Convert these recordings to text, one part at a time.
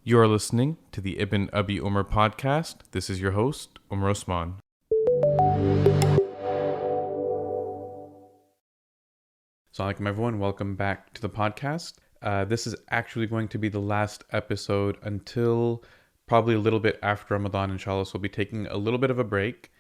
You are listening to the Ibn Abi Umar podcast. This is your host, Umar Osman. Assalamu alaikum everyone, welcome back to the podcast. This is actually going to be the last episode until probably a little bit after Ramadan, inshallah, so we'll be taking a little bit of a break.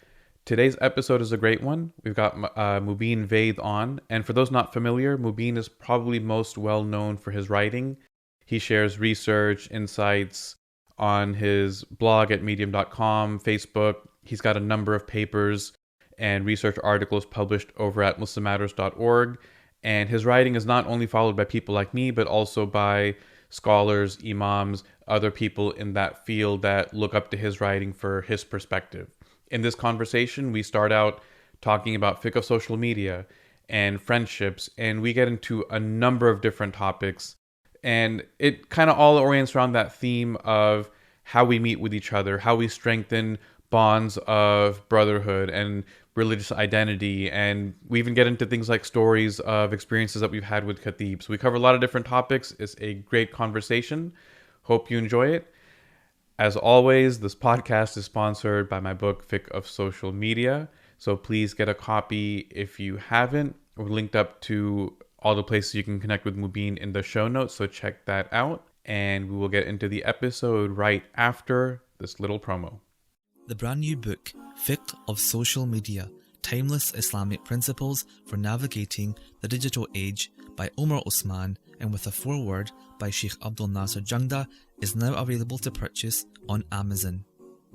Today's episode is a great one. We've got Mobeen Vaid on, and for those not familiar, Mobeen is probably most well known for his writing. He shares research, insights on his blog at medium.com, Facebook. He's got a number of papers and research articles published over at muslimmatters.org. And his writing is not only followed by people like me, but also by scholars, imams, other people in that field that look up to his writing for his perspective. In this conversation, we start out talking about fiqh of social media and friendships, and we get into a number of different topics. And it kind of all orients around that theme of how we meet with each other, how we strengthen bonds of brotherhood and religious identity. And we even get into things like stories of experiences that we've had with khatib. So we cover a lot of different topics. It's a great conversation. Hope you enjoy it. As always, this podcast is sponsored by my book, Fiqh of Social Media. So please get a copy if you haven't. We're linked up to all the places you can connect with Mobeen in the show notes, so check that out. And we will get into the episode right after this little promo. The brand new book, Fiqh of Social Media, Timeless Islamic Principles for Navigating the Digital Age by Umar Osman and with a foreword by Sheikh Abdul Nasser Jangda, is now available to purchase on Amazon.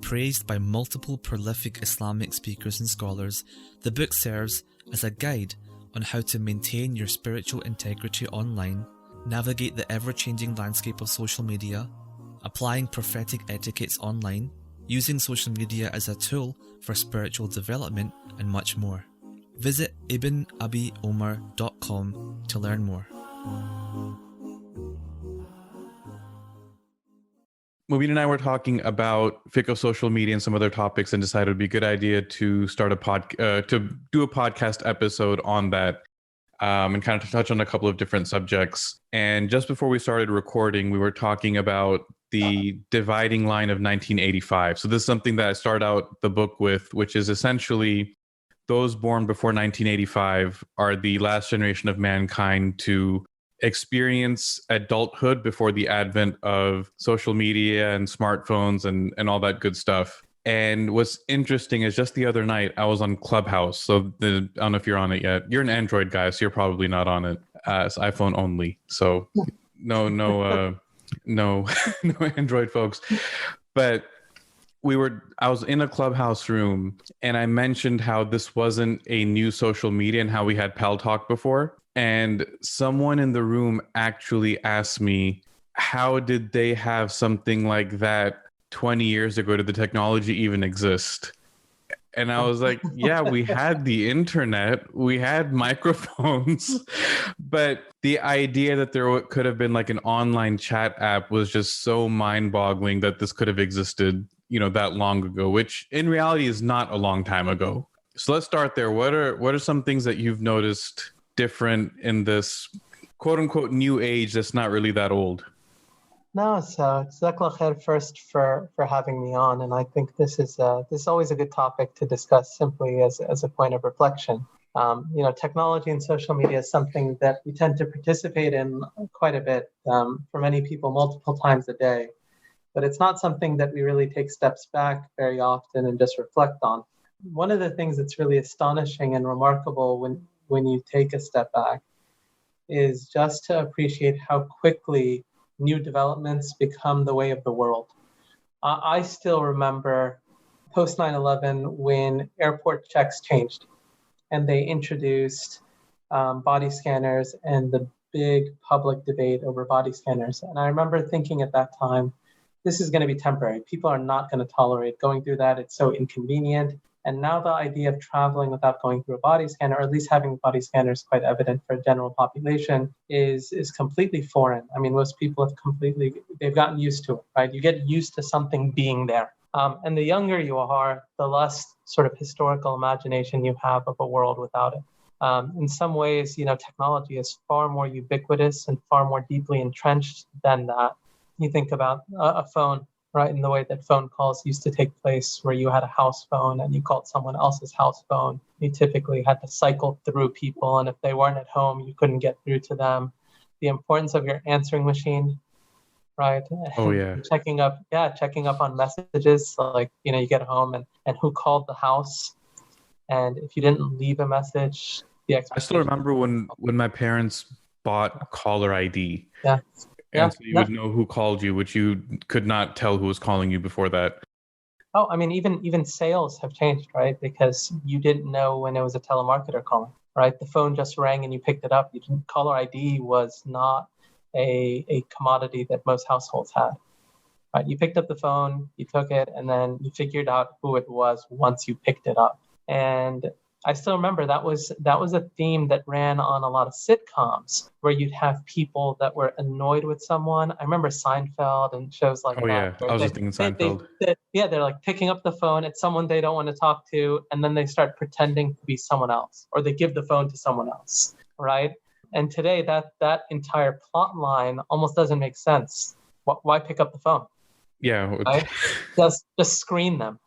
Praised by multiple prolific Islamic speakers and scholars, the book serves as a guide on how to maintain your spiritual integrity online, navigate the ever-changing landscape of social media, applying prophetic etiquettes online, using social media as a tool for spiritual development, and much more. Visit ibnabiomar.com to learn more. Mobeen and I were talking about fiqh of social media and some other topics, and decided it would be a good idea to start to do a podcast episode on that, and kind of touch on a couple of different subjects. And just before we started recording, we were talking about the dividing line of 1985. So this is something that I start out the book with, which is essentially those born before 1985 are the last generation of mankind to experience adulthood before the advent of social media and smartphones and all that good stuff. And what's interesting is just the other night I was on Clubhouse. So I don't know if you're on it yet. You're an Android guy, so you're probably not on it. It's iPhone only. So no Android folks. But I was in a Clubhouse room and I mentioned how this wasn't a new social media and how we had Pal Talk before. And someone in the room actually asked me, how did they have something like that 20 years ago? Did the technology even exist? And I was like, yeah, we had the internet, we had microphones, but the idea that there could have been like an online chat app was just so mind-boggling that this could have existed, that long ago, which in reality is not a long time ago. So let's start there. What are some things that you've noticed different in this quote unquote new age that's not really that old? No, so Jazakallah khair first for having me on, and I think this is always a good topic to discuss simply as a point of reflection. Technology and social media is something that we tend to participate in quite a bit for many people multiple times a day, but it's not something that we really take steps back very often and just reflect on. One of the things that's really astonishing and remarkable when you take a step back is just to appreciate how quickly new developments become the way of the world. I still remember post 9/11 when airport checks changed and they introduced body scanners and the big public debate over body scanners. And I remember thinking at that time, this is going to be temporary. People are not going to tolerate going through that. It's so inconvenient. And now the idea of traveling without going through a body scanner, or at least having body scanners quite evident for a general population, is completely foreign. I mean, most people they've gotten used to it, right? You get used to something being there. And the younger you are, the less sort of historical imagination you have of a world without it. In some ways, technology is far more ubiquitous and far more deeply entrenched than that. You think about a phone, right? And the way that phone calls used to take place, where you had a house phone and you called someone else's house phone. You typically had to cycle through people, and if they weren't at home, you couldn't get through to them. The importance of your answering machine, right? Oh And yeah. checking up on messages, like, you get home and who called the house. And if you didn't leave a message, the I still expectation. remember when my parents bought caller ID, Yeah. and Yeah. so you No. would know who called you, which you could not tell who was calling you before that. Oh, I mean, even sales have changed, right? Because you didn't know when it was a telemarketer calling, right? The phone just rang and you picked it up. Caller ID was not a commodity that most households had, right? You picked up the phone, you took it, and then you figured out who it was once you picked it up. And I still remember that was a theme that ran on a lot of sitcoms, where you'd have people that were annoyed with someone. I remember Seinfeld and shows like Oh that, yeah, I where was just thinking Seinfeld. they're like picking up the phone. It's someone they don't want to talk to, and then they start pretending to be someone else, or they give the phone to someone else, right? And today, that entire plot line almost doesn't make sense. Why pick up the phone, Yeah, right? Just screen them,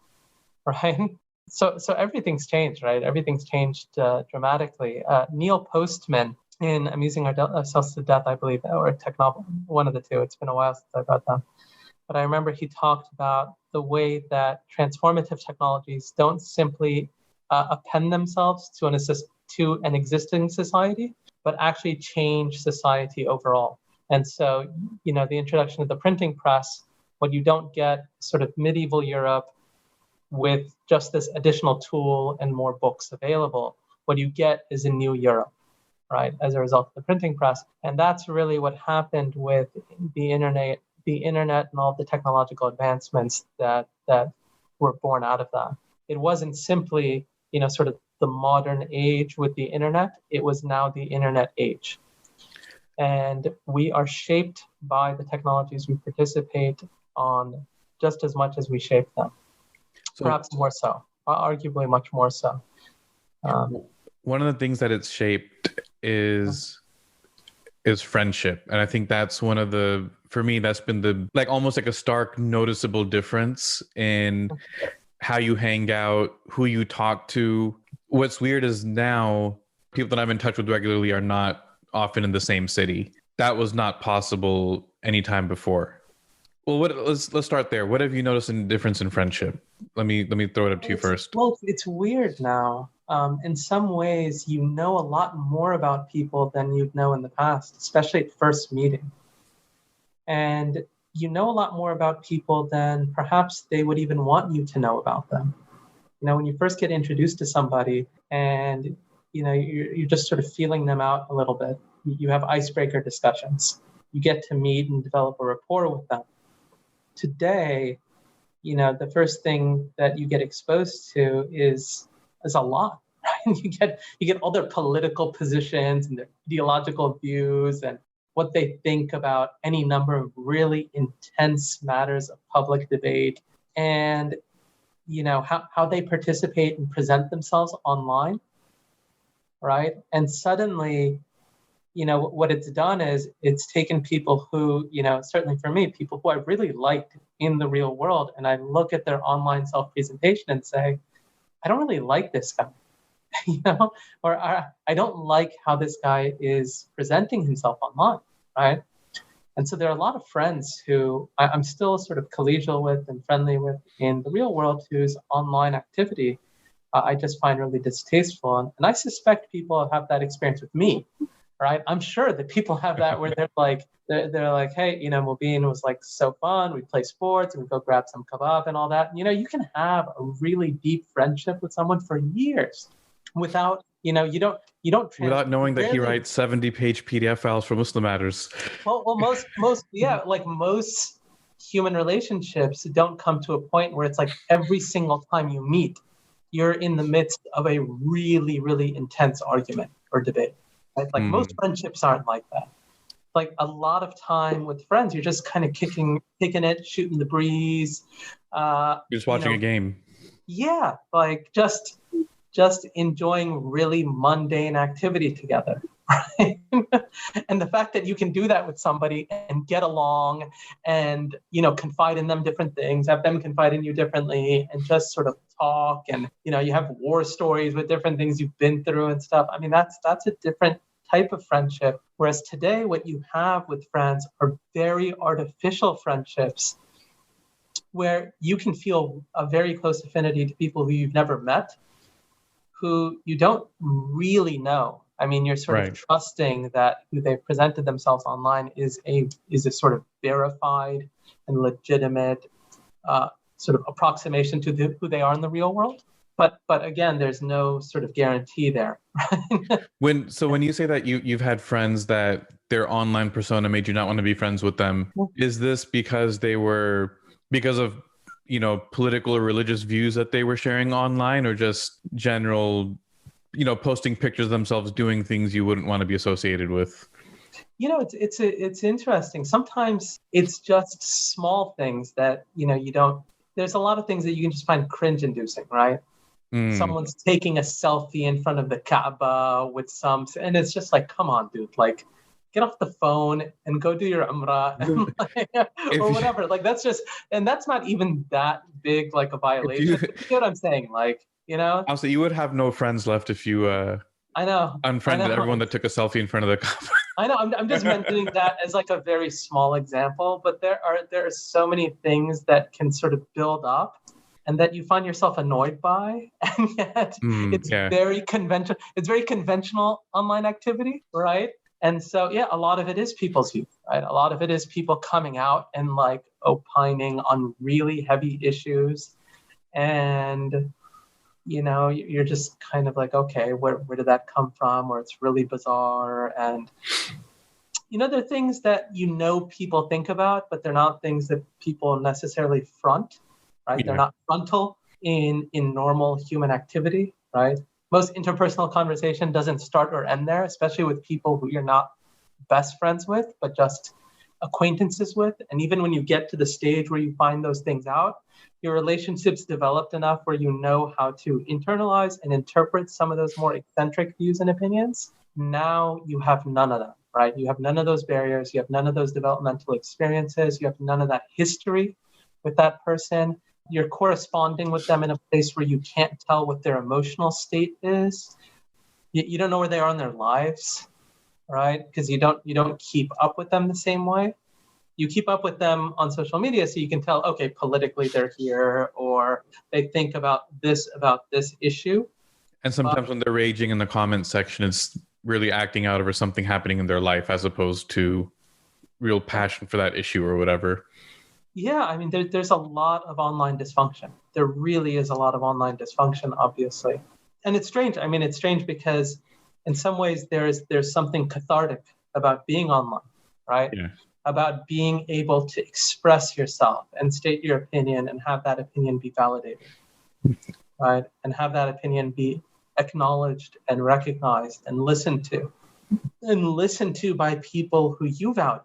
right? So everything's changed, right? Everything's changed dramatically. Neil Postman, in Amusing Ourselves to Death, I believe, or Technob, one of the two. It's been a while since I got them. But I remember he talked about the way that transformative technologies don't simply append themselves to an existing society, but actually change society overall. And so, the introduction of the printing press, what you don't get sort of medieval Europe with just this additional tool and more books available. What you get is a new Europe, right, as a result of the printing press. And that's really what happened with the internet and all the technological advancements that were born out of that. It wasn't simply, sort of the modern age with the internet. It was now the internet age. And we are shaped by the technologies we participate on just as much as we shape them. so Perhaps more so, arguably much more so. one of the things that it's shaped is friendship, and I think that's one of the, for me, that's been the, like, almost like a stark noticeable difference in how you hang out, who you talk to. What's weird is now people that I'm in touch with regularly are not often in the same city. That was not possible anytime before. Well, let's start there. What have you noticed in difference in friendship? Let me throw it up to you first. Well, it's weird now. In some ways, you know a lot more about people than you'd know in the past, especially at first meeting. And you know a lot more about people than perhaps they would even want you to know about them. When you first get introduced to somebody and you're just sort of feeling them out a little bit, you have icebreaker discussions. You get to meet and develop a rapport with them. Today, the first thing that you get exposed to is a lot. Right? You get all their political positions and their ideological views and what they think about any number of really intense matters of public debate, and how they participate and present themselves online, right? And suddenly, what it's done is it's taken people who, certainly for me, people who I really liked in the real world, and I look at their online self-presentation and say, I don't really like this guy, or I don't like how this guy is presenting himself online, right? And so there are a lot of friends who I'm still sort of collegial with and friendly with in the real world, whose online activity I just find really distasteful. And I suspect people have that experience with me, right? I'm sure that people have that where they're like, hey, Mobeen was like so fun. We play sports and we go grab some kebab and all that. You can have a really deep friendship with someone for years without, you don't Without knowing that he rarely, writes 70-page PDF files for Muslim Matters. well, most, yeah, like most human relationships don't come to a point where it's like every single time you meet, you're in the midst of a really, really intense argument or debate. Right? Like most friendships aren't like that. Like a lot of time with friends, you're just kind of kicking it, shooting the breeze. You're just watching a game. Yeah, like just enjoying really mundane activity together, right? And the fact that you can do that with somebody and get along and, confide in them different things, have them confide in you differently, and just sort of talk, and, you have war stories with different things you've been through and stuff. I mean, that's a different type of friendship. Whereas today, what you have with friends are very artificial friendships where you can feel a very close affinity to people who you've never met, who you don't really know. I mean, you're sort of trusting that who they've presented themselves online is a sort of verified and legitimate sort of approximation to who they are in the real world. But again, there's no sort of guarantee there. When you say that you've had friends that their online persona made you not want to be friends with them, is this because of political or religious views that they were sharing online, or just general posting pictures of themselves doing things you wouldn't want to be associated with? It's interesting. Sometimes it's just small things that you don't. There's a lot of things that you can just find cringe-inducing, right? Someone's taking a selfie in front of the Kaaba with and it's just like, come on, dude, like, get off the phone and go do your umrah or whatever. Like, that's not even that big, like, a violation. You know what I'm saying? Like, Also, you would have no friends left if you I know unfriended everyone that took a selfie in front of the Kaaba. I know. I'm just mentioning that as like a very small example, but there are so many things that can sort of build up and that you find yourself annoyed by, and yet it's very conventional. It's very conventional online activity, right? And so, a lot of it is people's youth, right? A lot of it is people coming out and like opining on really heavy issues, and you're just kind of like, okay, where did that come from? Or it's really bizarre, and there are things that people think about, but they're not things that people necessarily front. Right? They're not frontal in normal human activity, right? Most interpersonal conversation doesn't start or end there, especially with people who you're not best friends with, but just acquaintances with. And even when you get to the stage where you find those things out, your relationship's developed enough where you know how to internalize and interpret some of those more eccentric views and opinions. Now you have none of them, right? You have none of those barriers. You have none of those developmental experiences. You have none of that history with that person. You're corresponding with them in a place where you can't tell what their emotional state is. You don't know where they are in their lives, right? Because you don't keep up with them the same way. You keep up with them on social media, so you can tell, okay, politically they're here, or they think about this issue. And sometimes when they're raging in the comment section, it's really acting out over something happening in their life as opposed to real passion for that issue or whatever. Yeah, I mean, there's a lot of online dysfunction. There really is a lot of online dysfunction, obviously. And it's strange. I mean, it's strange because in some ways there's something cathartic about being online, right? Yeah. About being able to express yourself and state your opinion and have that opinion be validated, right? And have that opinion be acknowledged and recognized and listened to by people who you value,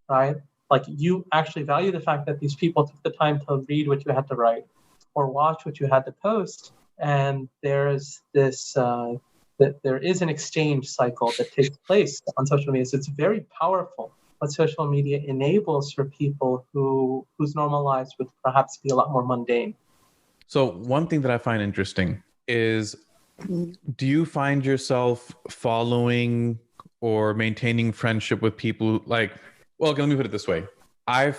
right? Like, you actually value the fact that these people took the time to read what you had to write or watch what you had to post. And there's this, that there is an exchange cycle that takes place on social media. So it's very powerful what social media enables for people whose normal lives would perhaps be a lot more mundane. So one thing that I find interesting is, do you find yourself following or maintaining friendship with people like, well, let me put it this way. I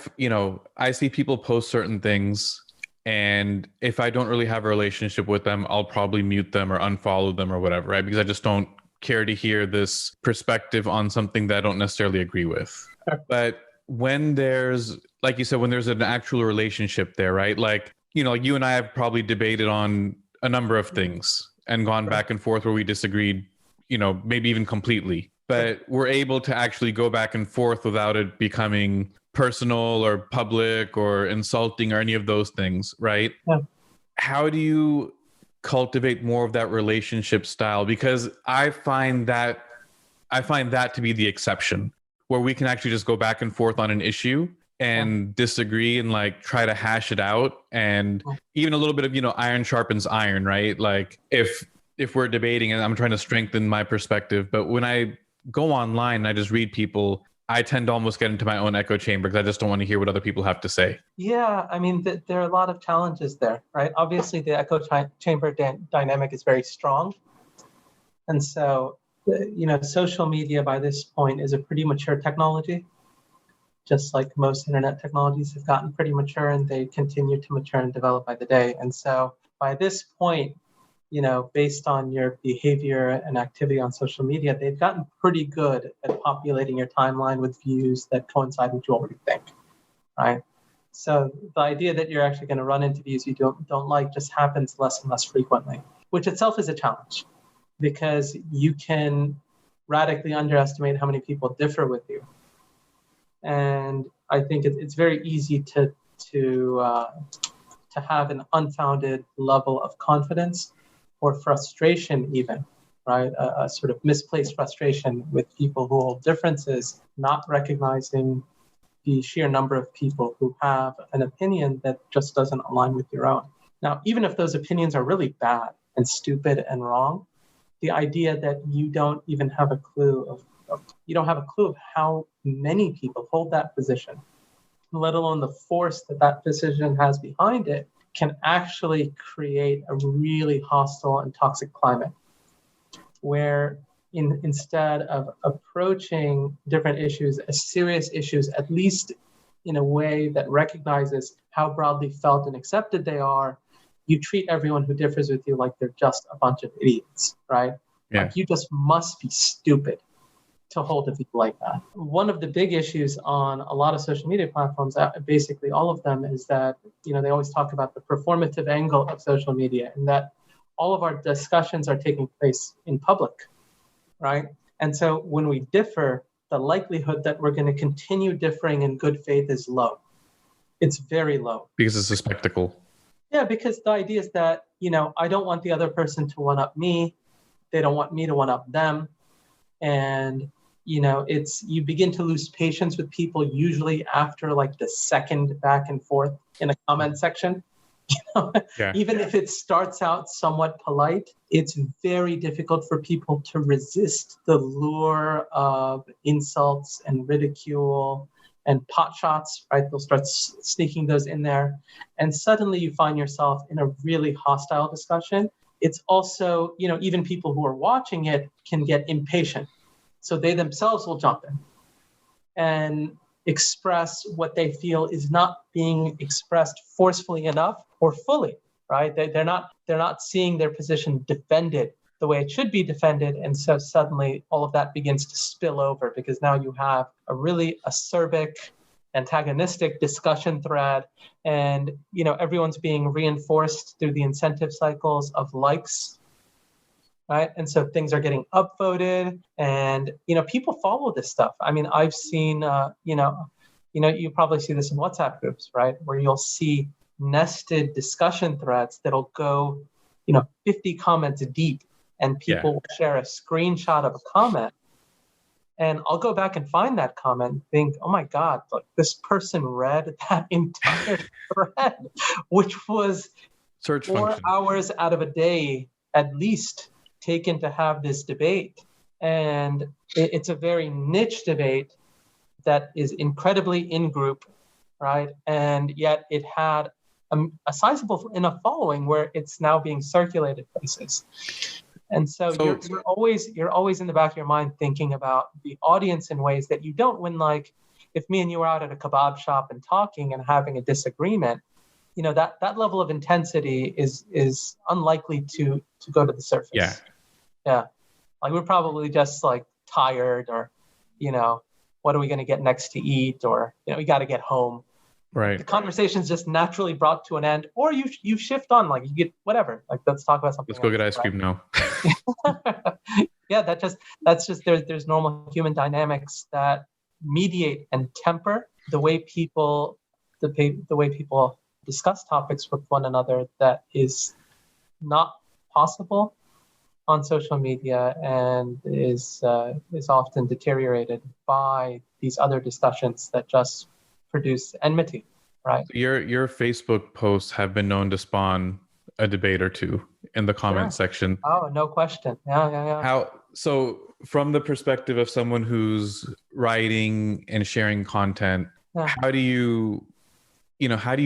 see people post certain things, and if I don't really have a relationship with them, I'll probably mute them or unfollow them or whatever, right? Because I just don't care to hear this perspective on something that I don't necessarily agree with. Sure. But when there's, like you said, when there's an actual relationship there, right? Like, like you and I have probably debated on a number of things and gone back and forth where we disagreed, maybe even completely. But we're able to actually go back and forth without it becoming personal or public or insulting or any of those things, right? Yeah. How do you cultivate more of that relationship style? Because I find that to be the exception, where we can actually just go back and forth on an issue and disagree and like try to hash it out. And even a little bit of, iron sharpens iron, right? Like if if we're debating and I'm trying to strengthen my perspective, but when I go online and I just read people, I tend to almost get into my own echo chamber because I just don't want to hear what other people have to say. Yeah, I mean, there are a lot of challenges there, right? Obviously, the echo chamber dynamic is very strong. And so, social media by this point is a pretty mature technology, just like most internet technologies have gotten pretty mature, and they continue to mature and develop by the day. And so by this point, based on your behavior and activity on social media, they've gotten pretty good at populating your timeline with views that coincide with what you think, right? So the idea that you're actually going to run into views you don't like just happens less and less frequently, which itself is a challenge because you can radically underestimate how many people differ with you. And I think it's very easy to have an unfounded level of confidence or frustration even, right? A sort of misplaced frustration with people who hold differences, not recognizing the sheer number of people who have an opinion that just doesn't align with your own. Now, even if those opinions are really bad and stupid and wrong, the idea that you don't even have a clue of how many people hold that position, let alone the force that decision has behind it, can actually create a really hostile and toxic climate where instead of approaching different issues as serious issues, at least in a way that recognizes how broadly felt and accepted they are, you treat everyone who differs with you like they're just a bunch of idiots, right? Yeah. Like you just must be stupid to hold a view like that. One of the big issues on a lot of social media platforms, basically all of them, is that they always talk about the performative angle of social media, and that all of our discussions are taking place in public, right? And so when we differ, the likelihood that we're going to continue differing in good faith is low. It's very low. Because it's a spectacle. Yeah, because the idea is that, I don't want the other person to one-up me. They don't want me to one-up them. And, you begin to lose patience with people usually after like the second back and forth in a comment section. Yeah. Even if it starts out somewhat polite, it's very difficult for people to resist the lure of insults and ridicule and pot shots, right? They'll start sneaking those in there. And suddenly you find yourself in a really hostile discussion. It's also, even people who are watching it can get impatient. So they themselves will jump in and express what they feel is not being expressed forcefully enough or fully, right? They're not seeing their position defended the way it should be defended. And so suddenly all of that begins to spill over because now you have a really acerbic, antagonistic discussion thread, and everyone's being reinforced through the incentive cycles of likes, right? And so things are getting upvoted, and people follow this stuff. I mean, I've seen you probably see this in WhatsApp groups, right, where you'll see nested discussion threads that'll go 50 comments deep, and people will share a screenshot of a comment. And I'll go back and find that comment and think, oh my God, like this person read that entire thread, which was Search 4 function. hours out of a day at least taken to have this debate. And it's a very niche debate that is incredibly in-group, right? And yet it had a sizable enough following where it's now being circulated places. And so you're always in the back of your mind thinking about the audience in ways that you don't when, like, if me and you were out at a kebab shop and talking and having a disagreement, that level of intensity is unlikely to go to the surface. Yeah. Like we're probably just like tired, or, what are we going to get next to eat? Or, we got to get home. Right. The conversation's just naturally brought to an end, or you shift on, like you get whatever. Like let's talk about something. Let's go get ice cream now. Yeah, that's just there's normal human dynamics that mediate and temper the way people discuss topics with one another that is not possible on social media, and is often deteriorated by these other discussions that just produce enmity, right? Your Facebook posts have been known to spawn a debate or two in the comment Sure. section. Oh, no question. Yeah. So from the perspective of someone who's writing and sharing content, Yeah. how do you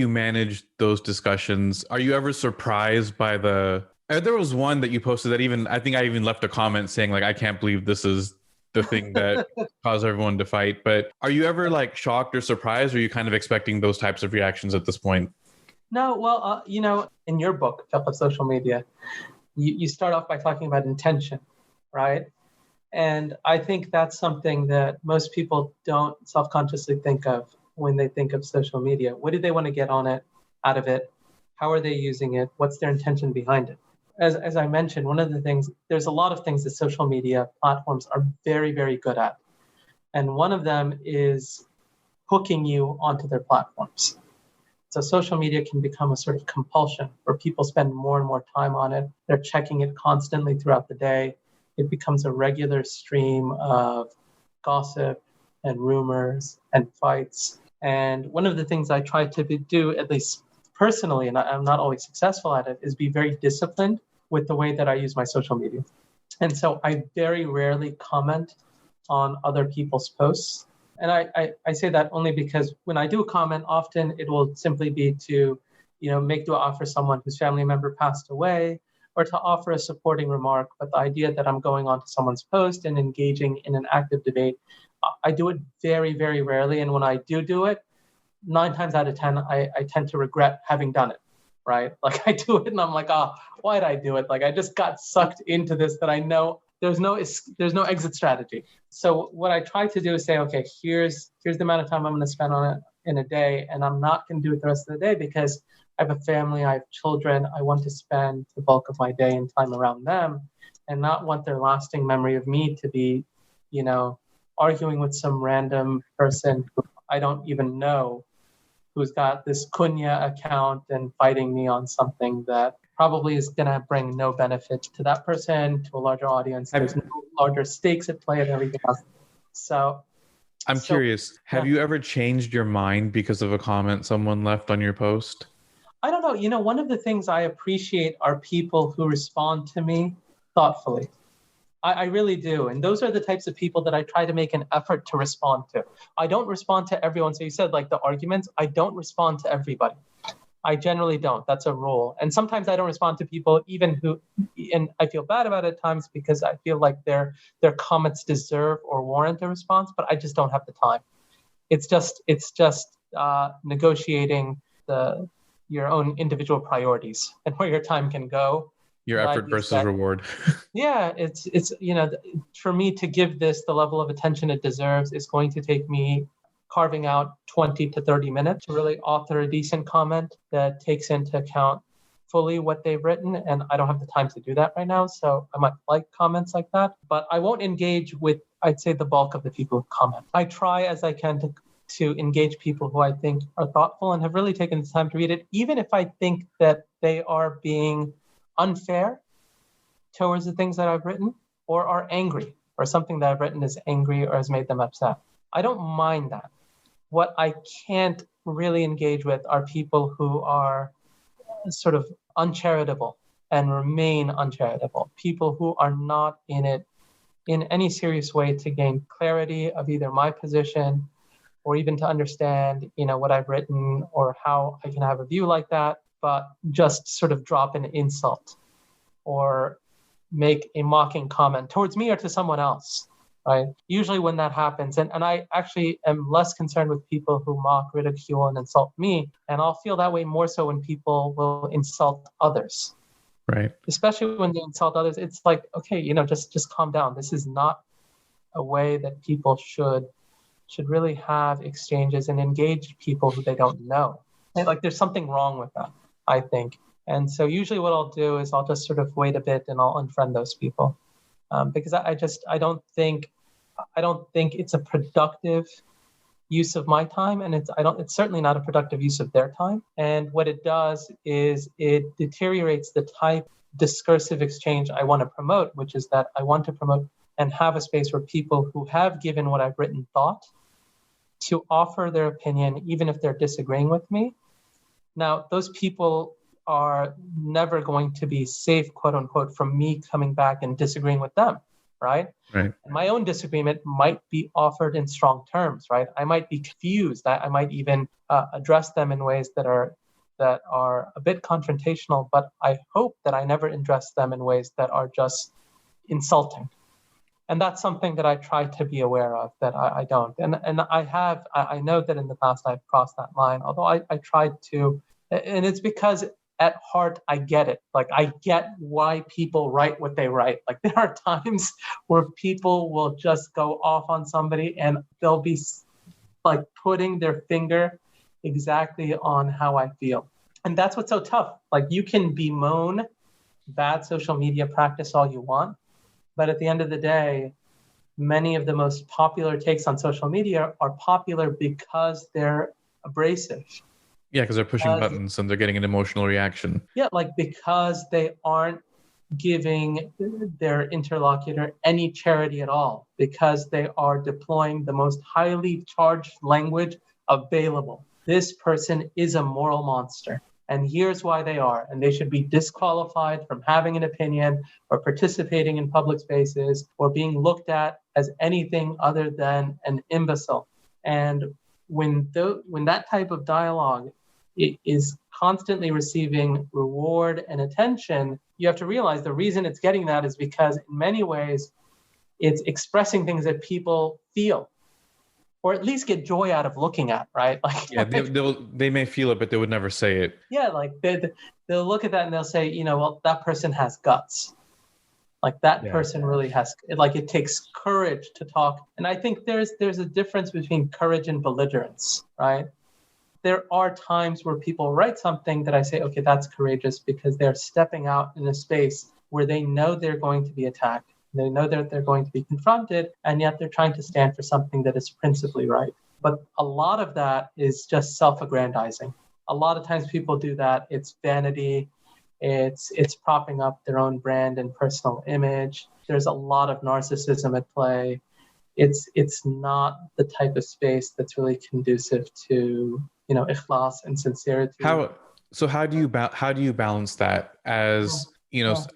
manage those discussions? Are you ever surprised by there was one that you posted that I think I even left a comment saying like, I can't believe this is the thing that caused everyone to fight. But are you ever like shocked or surprised? Or are you kind of expecting those types of reactions at this point? No, well, in your book, Fiqh of Social Media, you start off by talking about intention, right? And I think that's something that most people don't self-consciously think of when they think of social media. What do they want to get out of it? How are they using it? What's their intention behind it? As I mentioned, one of the things, there's a lot of things that social media platforms are very, very good at. And one of them is hooking you onto their platforms. So social media can become a sort of compulsion where people spend more and more time on it. They're checking it constantly throughout the day. It becomes a regular stream of gossip and rumors and fights. And one of the things I try to do, at least personally, and I'm not always successful at it, is be very disciplined with the way that I use my social media. And so I very rarely comment on other people's posts. And I say that only because when I do comment, often it will simply be to, make dua for someone whose family member passed away, or to offer a supporting remark. But the idea that I'm going onto someone's post and engaging in an active debate, I do it very, very rarely. And when I do it, 9 times out of 10, I tend to regret having done it, right? Like I do it and I'm like, why did I do it? Like I just got sucked into this that I know there's no exit strategy. So what I try to do is say, okay, here's the amount of time I'm going to spend on it in a day, and I'm not going to do it the rest of the day because I have a family, I have children, I want to spend the bulk of my day and time around them, and not want their lasting memory of me to be, arguing with some random person who I don't even know, who's got this kunya account and fighting me on something that probably is going to bring no benefit to that person, to a larger audience. There's no larger stakes at play and everything else. So I'm curious, have you ever changed your mind because of a comment someone left on your post? I don't know. One of the things I appreciate are people who respond to me thoughtfully. I really do. And those are the types of people that I try to make an effort to respond to. I don't respond to everyone. So you said like the arguments, I don't respond to everybody. I generally don't. That's a rule. And sometimes I don't respond to people even and I feel bad about it at times because I feel like their comments deserve or warrant a response, but I just don't have the time. It's just negotiating your own individual priorities and where your time can go. Your effort versus reward. Yeah, it's for me to give this the level of attention it deserves is going to take me carving out 20 to 30 minutes to really author a decent comment that takes into account fully what they've written. And I don't have the time to do that right now. So I might like comments like that, but I won't engage with, I'd say, the bulk of the people who comment. I try as I can to engage people who I think are thoughtful and have really taken the time to read it, even if I think that they are being unfair towards the things that I've written or are angry or something that I've written is angry or has made them upset. I don't mind that. What I can't really engage with are people who are sort of uncharitable and remain uncharitable. People who are not in it in any serious way to gain clarity of either my position or even to understand, what I've written or how I can have a view like that, but just sort of drop an insult or make a mocking comment towards me or to someone else. Right. Usually when that happens, and I actually am less concerned with people who mock, ridicule, and insult me. And I'll feel that way more so when people will insult others. Right. Especially when they insult others, it's like, okay, just calm down. This is not a way that people should really have exchanges and engage people who they don't know. And like there's something wrong with that, I think. And so usually what I'll do is I'll just sort of wait a bit and I'll unfriend those people. Because I don't think it's a productive use of my time, and it's certainly not a productive use of their time. And what it does is it deteriorates the type of discursive exchange I want to promote, which is that I want to promote and have a space where people who have given what I've written thought to offer their opinion, even if they're disagreeing with me. Now, those people are never going to be safe, quote unquote, from me coming back and disagreeing with them, right? Right. And my own disagreement might be offered in strong terms, right? I might be confused. I might even address them in ways that are a bit confrontational, but I hope that I never address them in ways that are just insulting. And that's something that I try to be aware of, that I don't. And I know that in the past I've crossed that line, although I tried to, and it's because at heart I get it. Like, I get why people write what they write. Like, there are times where people will just go off on somebody and they'll be like putting their finger exactly on how I feel. And that's what's so tough. Like, you can bemoan bad social media practice all you want, but at the end of the day, many of the most popular takes on social media are popular because they're abrasive. Yeah, because they're pushing buttons and they're getting an emotional reaction. Yeah, like, because they aren't giving their interlocutor any charity at all, because they are deploying the most highly charged language available. This person is a moral monster, and here's why they are, and they should be disqualified from having an opinion or participating in public spaces or being looked at as anything other than an imbecile. And when that type of dialogue is constantly receiving reward and attention, you have to realize the reason it's getting that is because in many ways it's expressing things that people feel, or at least get joy out of looking at, right? Like, yeah, they may feel it, but they would never say it. Yeah, like they'll look at that and they'll say, well, that person has guts. Like, that person really has, like, it takes courage to talk. And I think there's a difference between courage and belligerence, right? There are times where people write something that I say, okay, that's courageous, because they're stepping out in a space where they know they're going to be attacked. They know that they're going to be confronted, and yet they're trying to stand for something that is principally right. But a lot of that is just self-aggrandizing. A lot of times people do that. It's vanity. It's propping up their own brand and personal image. There's a lot of narcissism at play. It's not the type of space that's really conducive to, ikhlas and sincerity. How do you balance that as,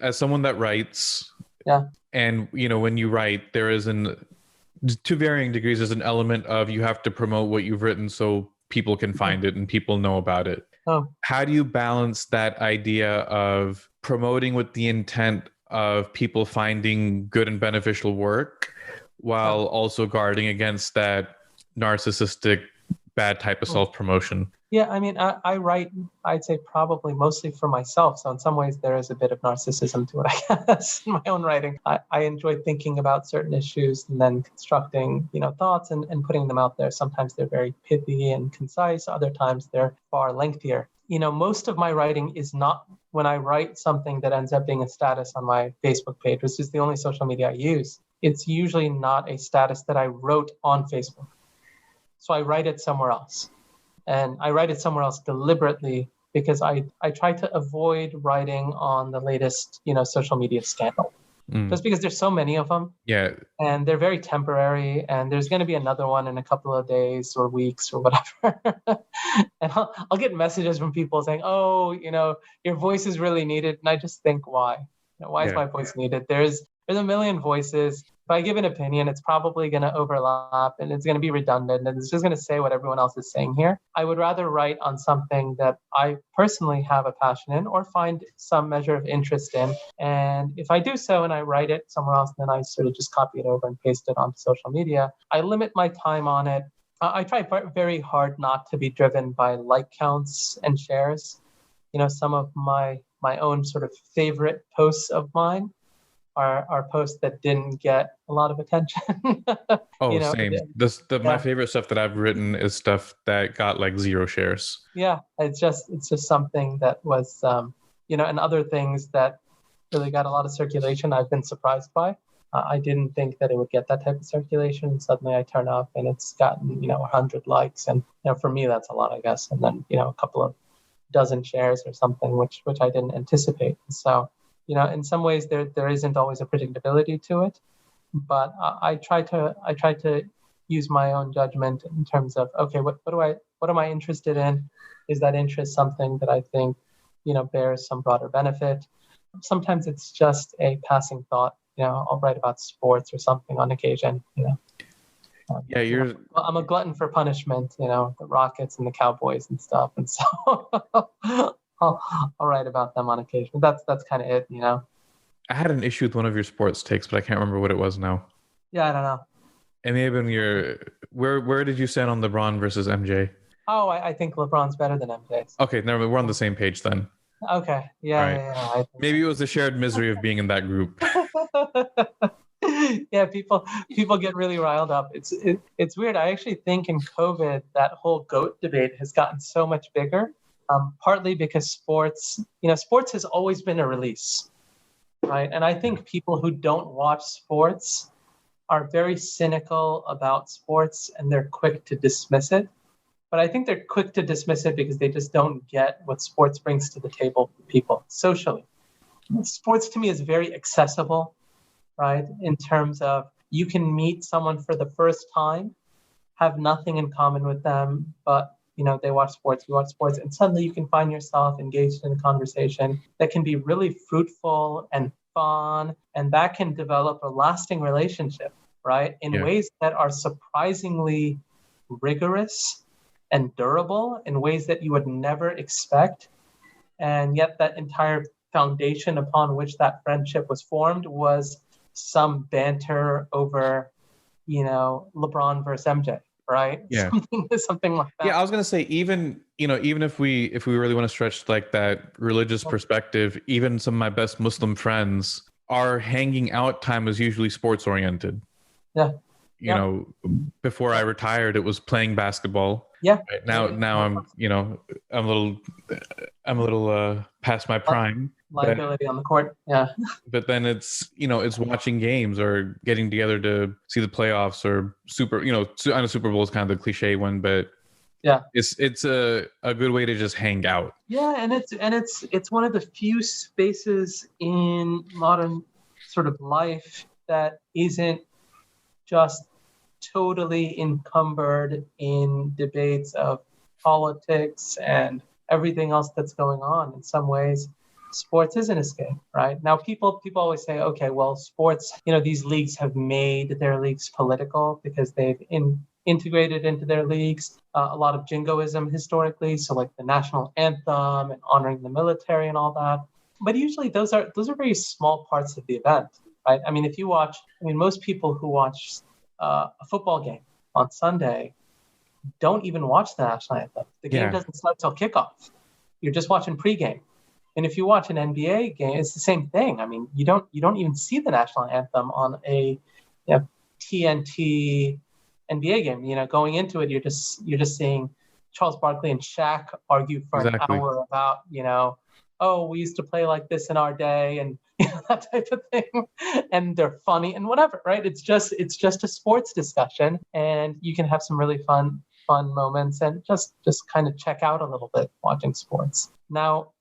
as someone that writes? Yeah. And, when you write, there is to varying degrees, there's an element of you have to promote what you've written so people can find it and people know about it. Oh. How do you balance that idea of promoting with the intent of people finding good and beneficial work while also guarding against that narcissistic, bad type of self-promotion? Yeah, I mean, I write, I'd say probably mostly for myself. So in some ways, there is a bit of narcissism to it, I guess, in my own writing. I enjoy thinking about certain issues and then constructing, thoughts and putting them out there. Sometimes they're very pithy and concise. Other times they're far lengthier. Most of my writing is not, when I write something that ends up being a status on my Facebook page, which is the only social media I use, it's usually not a status that I wrote on Facebook. So I write it somewhere else. And I write it somewhere else deliberately because I try to avoid writing on the latest, social media scandal. Just because there's so many of them. Yeah. And they're very temporary, and there's going to be another one in a couple of days or weeks or whatever. And I'll get messages from people saying, oh, your voice is really needed. And I just think, why? Why is my voice needed? There's a million voices. If I give an opinion, it's probably going to overlap and it's going to be redundant and it's just going to say what everyone else is saying here. I would rather write on something that I personally have a passion in or find some measure of interest in. And if I do so and I write it somewhere else, then I sort of just copy it over and paste it onto social media. I limit my time on it. I try very hard not to be driven by like counts and shares. Some of my own sort of favorite posts of mine are posts that didn't get a lot of attention. Same. My favorite stuff that I've written is stuff that got like 0 shares. Yeah, it's just something that was, and other things that really got a lot of circulation. I've been surprised by. I didn't think that it would get that type of circulation. Suddenly I turn up and it's gotten, 100 likes. And, for me, that's a lot, I guess. And then, a couple of dozen shares or something, which I didn't anticipate. So, in some ways there isn't always a predictability to it, but I try to use my own judgment in terms of, okay, what am I interested in? Is that interest something that I think bears some broader benefit. Sometimes it's just a passing thought. I'll write about sports or something on occasion. Yeah, I'm a glutton for punishment. The Rockets and the Cowboys and stuff, and so I'll write about them on occasion. That's kind of it. I had an issue with one of your sports takes, but I can't remember what it was now. Yeah, I don't know. It may have been where did you stand on LeBron versus MJ? Oh, I think LeBron's better than MJ. Okay, never mind. We're on the same page then. Okay. Yeah. All right. Yeah. I think Maybe it was the shared misery of being in that group. Yeah, people get really riled up. It's weird. I actually think in COVID that whole GOAT debate has gotten so much bigger. Partly because sports has always been a release, right? And I think people who don't watch sports are very cynical about sports and they're quick to dismiss it. But I think they're quick to dismiss it because they just don't get what sports brings to the table for people socially. Sports to me is very accessible, right? In terms of you can meet someone for the first time, have nothing in common with them, but they watch sports, you watch sports, and suddenly you can find yourself engaged in a conversation that can be really fruitful and fun, and that can develop a lasting relationship, right? In ways that are surprisingly rigorous and durable, in ways that you would never expect. And yet that entire foundation upon which that friendship was formed was some banter over, LeBron versus MJ. Right? Yeah. Something like that. Yeah, I was gonna say even if we really want to stretch like that religious perspective, even some of my best Muslim friends, our hanging out time was usually sports oriented. Yeah. Before I retired, it was playing basketball. Yeah. Right? Now I'm a little past my prime. Liability on the court. Yeah. But then it's watching games or getting together to see the playoffs or I know Super Bowl is kind of the cliche one, but yeah, it's a good way to just hang out. Yeah, and it's one of the few spaces in modern sort of life that isn't just totally encumbered in debates of politics and everything else that's going on. In some ways, sports is an escape, right? Now, people always say, okay, well, sports, these leagues have made their leagues political because they've integrated into their leagues a lot of jingoism historically, so like the national anthem and honoring the military and all that. But usually those are very small parts of the event, right? I mean, most people who watch a football game on Sunday don't even watch the national anthem. The game doesn't start till kickoff. You're just watching pregame. And if you watch an NBA game, it's the same thing. I mean, you don't even see the national anthem on a TNT NBA game. Going into it, you're just seeing Charles Barkley and Shaq argue for an hour about, oh, we used to play like this in our day, and that type of thing. And they're funny and whatever, right? It's just a sports discussion, and you can have some really fun moments and just kind of check out a little bit watching sports. Now,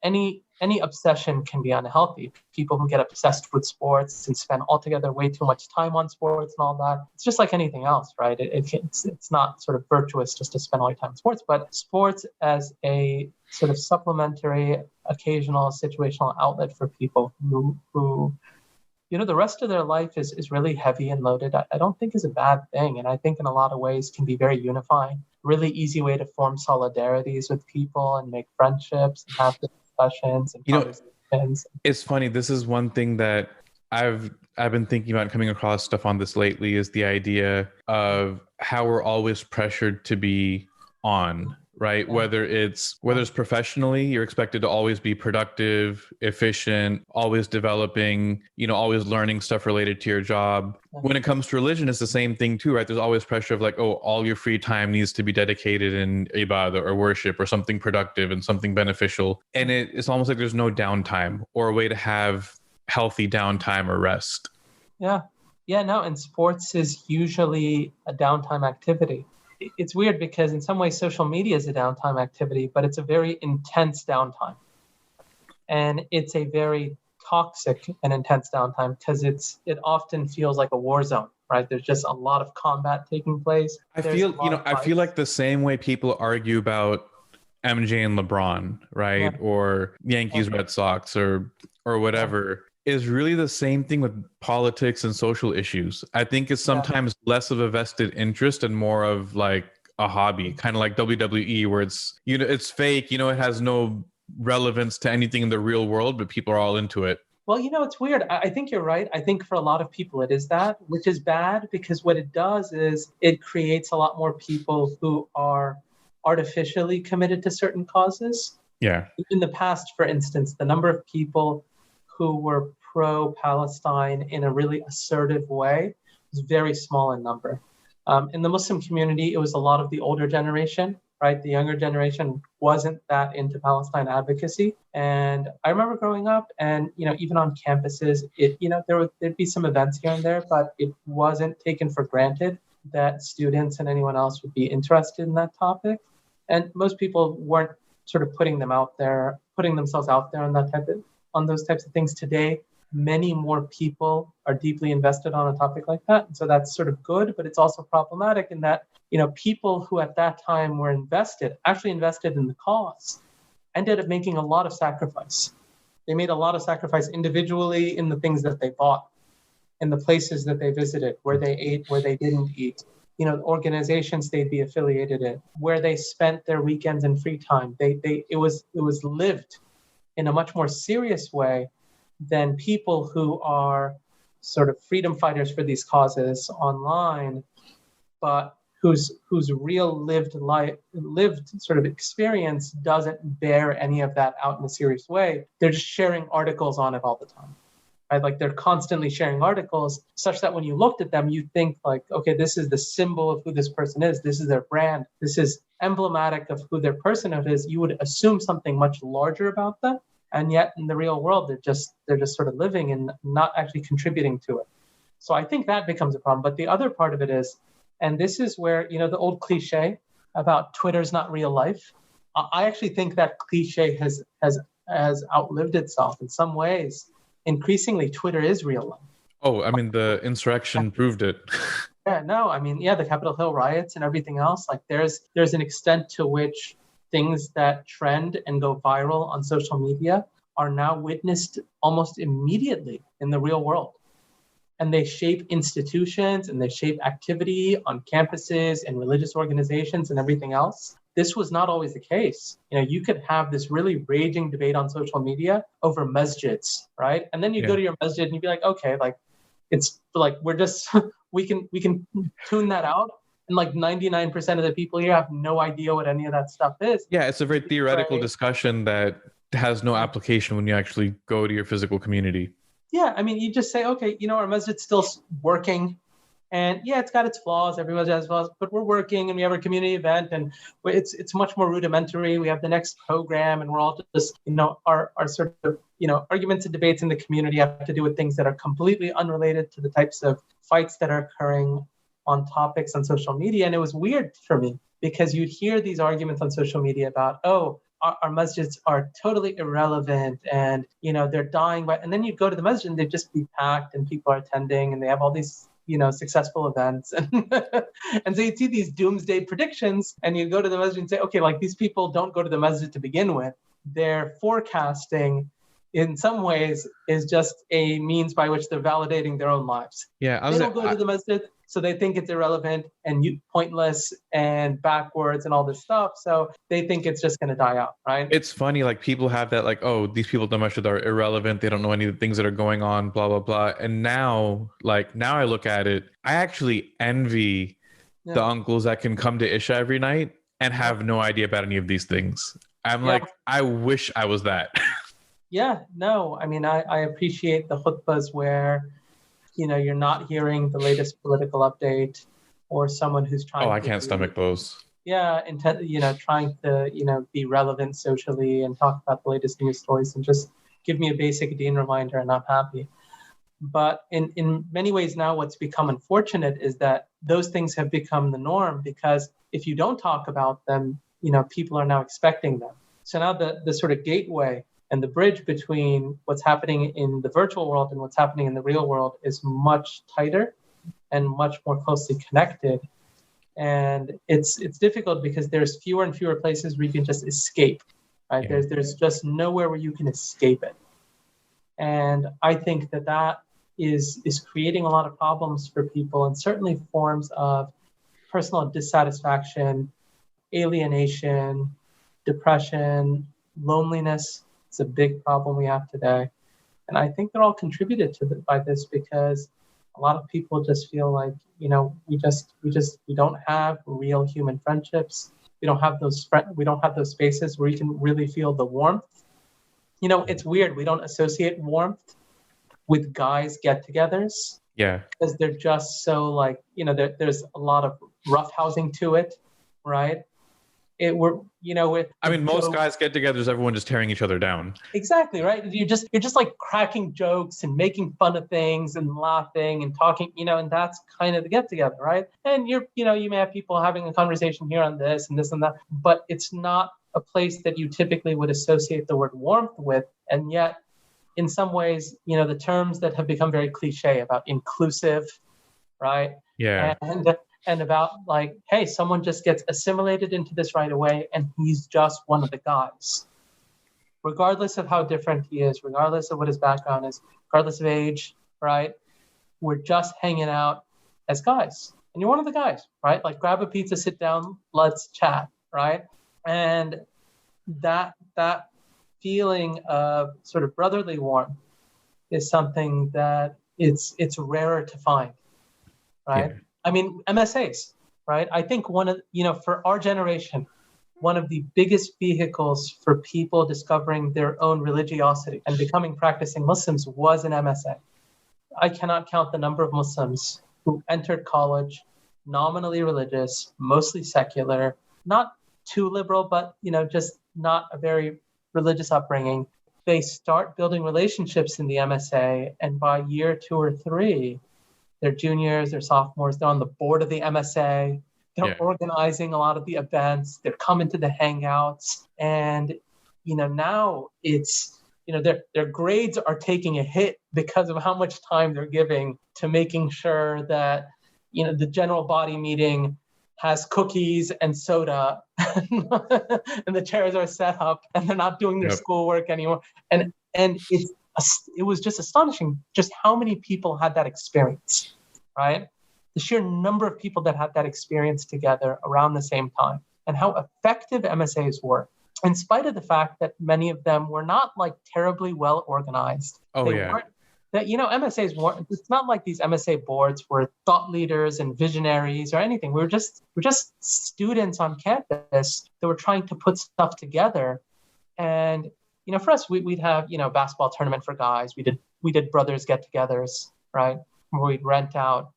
any obsession can be unhealthy. People who get obsessed with sports and spend altogether way too much time on sports and all that, it's just like anything else, right? It's not sort of virtuous just to spend all your time on sports, but sports as a sort of supplementary, occasional, situational outlet for people who the rest of their life is really heavy and loaded, I don't think is a bad thing. And I think in a lot of ways can be very unifying. Really easy way to form solidarities with people and make friendships and have discussions and conversations. It's funny. This is one thing that I've been thinking about, coming across stuff on this lately, is the idea of how we're always pressured to be on. Right? Yeah. Whether it's professionally, you're expected to always be productive, efficient, always developing, always learning stuff related to your job. Yeah. When it comes to religion, it's the same thing too, right? There's always pressure of like, oh, all your free time needs to be dedicated in ibadah or worship or something productive and something beneficial. And it's almost like there's no downtime or a way to have healthy downtime or rest. Yeah. Yeah, no, and sports is usually a downtime activity. It's weird because in some ways social media is a downtime activity, but it's a very intense downtime. And it's a very toxic and intense downtime because it often feels like a war zone, right? There's just a lot of combat taking place. I feel like the same way people argue about MJ and LeBron, right? Yeah. Or Yankees, Red Sox, or Yeah. whatever, is really the same thing with politics and social issues. I think it's Yeah. sometimes less of a vested interest and more of like a hobby, kind of like WWE, where it's, it's fake, it has no relevance to anything in the real world, but people are all into it. Well, it's weird. I think you're right. I think for a lot of people it is that, which is bad because what it does is it creates a lot more people who are artificially committed to certain causes. Yeah. In the past, for instance, the number of people who were pro-Palestine in a really assertive way was very small in number. In the Muslim community, it was a lot of the older generation, right? The younger generation wasn't that into Palestine advocacy. And I remember growing up and, even on campuses, there'd be some events here and there, but it wasn't taken for granted that students and anyone else would be interested in that topic. And most people weren't sort of putting themselves out there on those types of things. Today, many more people are deeply invested on a topic like that. And so that's sort of good, but it's also problematic in that, people who at that time were actually invested in the cause, ended up making a lot of sacrifice. They made a lot of sacrifice individually in the things that they bought, in the places that they visited, where they ate, where they didn't eat, organizations they'd be affiliated in, where they spent their weekends and free time. It was lived in a much more serious way than people who are sort of freedom fighters for these causes online, but whose real lived sort of experience doesn't bear any of that out in a serious way. They're just sharing articles on it all the time. Right? Like they're constantly sharing articles such that when you looked at them, you think like, okay, this is the symbol of who this person is. This is their brand. This is emblematic of who their personhood is. You would assume something much larger about them. And yet in the real world, they're just sort of living and not actually contributing to it. So I think that becomes a problem. But the other part of it is, and this is where, the old cliche about Twitter's not real life. I actually think that cliche has outlived itself in some ways. Increasingly, Twitter is real life. Oh, I mean, the insurrection proved it. Yeah, no, I mean, the Capitol Hill riots and everything else. Like there's an extent to which things that trend and go viral on social media are now witnessed almost immediately in the real world. And they shape institutions and they shape activity on campuses and religious organizations and everything else. This was not always the case. You could have this really raging debate on social media over masjids, right? And then you go to your masjid and you'd be like, okay, like it's like we're just we can tune that out. And like 99% of the people here have no idea what any of that stuff is. Yeah, it's a very theoretical discussion that has no application when you actually go to your physical community. Yeah, I mean, you just say, okay, our masjid's still working. And yeah, it's got its flaws. Everyone has flaws, but we're working and we have a community event and it's much more rudimentary. We have the next program and we're all just, our sort of, arguments and debates in the community have to do with things that are completely unrelated to the types of fights that are occurring on topics on social media. And it was weird for me because you'd hear these arguments on social media about, our masjids are totally irrelevant and, they're dying. And then you'd go to the masjid and they'd just be packed and people are attending and they have all these, successful events. And so you'd see these doomsday predictions and you go to the masjid and say, okay, like these people don't go to the masjid to begin with. Their forecasting in some ways is just a means by which they're validating their own lives. Yeah, they don't go to the masjid, so they think it's irrelevant and pointless and backwards and all this stuff. So they think it's just going to die out, right? It's funny, like people have that, like, oh, these people at the masjid are irrelevant. They don't know any of the things that are going on, blah, blah, blah. And now I look at it, I actually envy the uncles that can come to Isha every night and have no idea about any of these things. I'm like, I wish I was that. Yeah, no, I mean, I appreciate the khutbahs where, you're not hearing the latest political update or someone who's trying I can't stomach those. Yeah, trying to, be relevant socially and talk about the latest news stories and just give me a basic deen reminder and I'm happy. But in many ways now what's become unfortunate is that those things have become the norm because if you don't talk about them, people are now expecting them. So now the sort of gateway and the bridge between what's happening in the virtual world and what's happening in the real world is much tighter and much more closely connected. And it's difficult because there's fewer and fewer places where you can just escape, right? Yeah. There's just nowhere where you can escape it. And I think that is creating a lot of problems for people, and certainly forms of personal dissatisfaction, alienation, depression, loneliness. It's a big problem we have today. And I think they're all contributed by this, because a lot of people just feel like, we don't have real human friendships. We don't have those spaces where you can really feel the warmth. It's weird. We don't associate warmth with guys get-togethers, Yeah. because they're just so like, there's a lot of roughhousing to it, right? Most guys get-togethers, everyone just tearing each other down. Exactly, right? You're just like cracking jokes and making fun of things and laughing and talking, and that's kind of the get-together, right? And you may have people having a conversation here on this and this and that, but it's not a place that you typically would associate the word warmth with. And yet, in some ways, the terms that have become very cliche about inclusive, right? Yeah. And about like, hey, someone just gets assimilated into this right away, and he's just one of the guys. Regardless of how different he is, regardless of what his background is, regardless of age, right? We're just hanging out as guys. And you're one of the guys, right? Like, grab a pizza, sit down, let's chat, right? And that feeling of sort of brotherly warmth is something that it's rarer to find, right? Yeah. MSAs, right? I think for our generation, one of the biggest vehicles for people discovering their own religiosity and becoming practicing Muslims was an MSA. I cannot count the number of Muslims who entered college nominally religious, mostly secular, not too liberal, but just not a very religious upbringing. They start building relationships in the MSA, and by year 2 or 3, they're juniors, they're sophomores, they're on the board of the MSA, they're organizing a lot of the events, they're coming to the hangouts, and now it's their grades are taking a hit because of how much time they're giving to making sure that the general body meeting has cookies and soda and the chairs are set up and they're not doing their schoolwork anymore. And it was just astonishing just how many people had that experience, right? The sheer number of people that had that experience together around the same time, and how effective MSAs were, in spite of the fact that many of them were not like terribly well organized. MSAs weren't, it's not like these MSA boards were thought leaders and visionaries or anything. We're just students on campus that were trying to put stuff together. And, for us, we'd have, basketball tournament for guys. We did brothers get-togethers, right? Where we'd rent out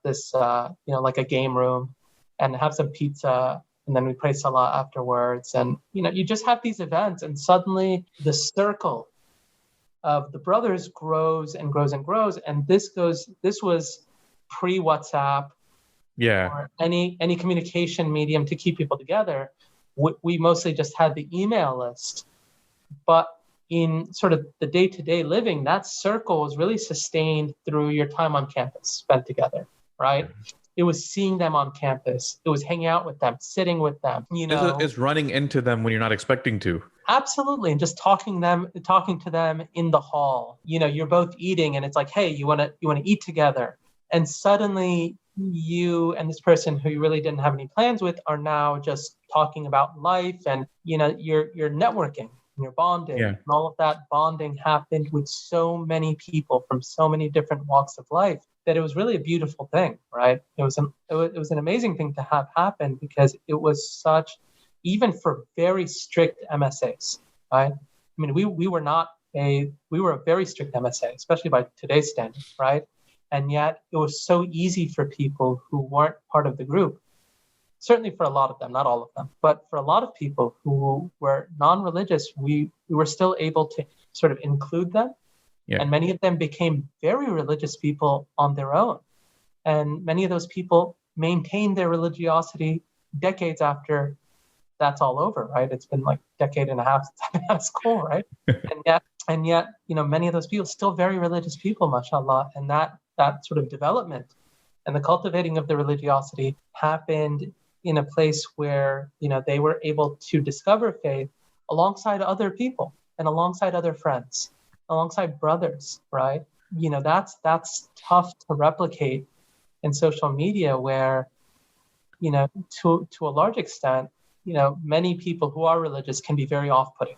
this, like a game room and have some pizza. And then we pray salah afterwards. And, you just have these events, and suddenly the circle of the brothers grows and grows and grows. And this was pre-WhatsApp, or any communication medium to keep people together. We mostly just had the email list. But in sort of the day-to-day living, that circle was really sustained through your time on campus spent together, right? It was seeing them on campus. It was hanging out with them, sitting with them. It's running into them when you're not expecting to. Absolutely, and just talking to them in the hall. You're both eating, and it's like, hey, you want to eat together, and suddenly you and this person who you really didn't have any plans with are now just talking about life, and you're networking. You're bonding, and all of that bonding happened with so many people from so many different walks of life that it was really a beautiful thing, right? It was an amazing thing to have happen, because it was such, even for very strict MSAs, right? We were a very strict MSA, especially by today's standards, right? And yet it was so easy for people who weren't part of the group. Certainly for a lot of them, not all of them, but for a lot of people who were non-religious, we were still able to sort of include them. Yeah. And many of them became very religious people on their own. And many of those people maintained their religiosity decades after that's all over, right? It's been like a decade and a half since I've been out of school, right? and yet, many of those people still very religious people, mashallah. And that sort of development And the cultivating of the religiosity happened in a place where, they were able to discover faith alongside other people and alongside other friends, alongside brothers, right? That's tough to replicate in social media where, to a large extent, many people who are religious can be very off-putting.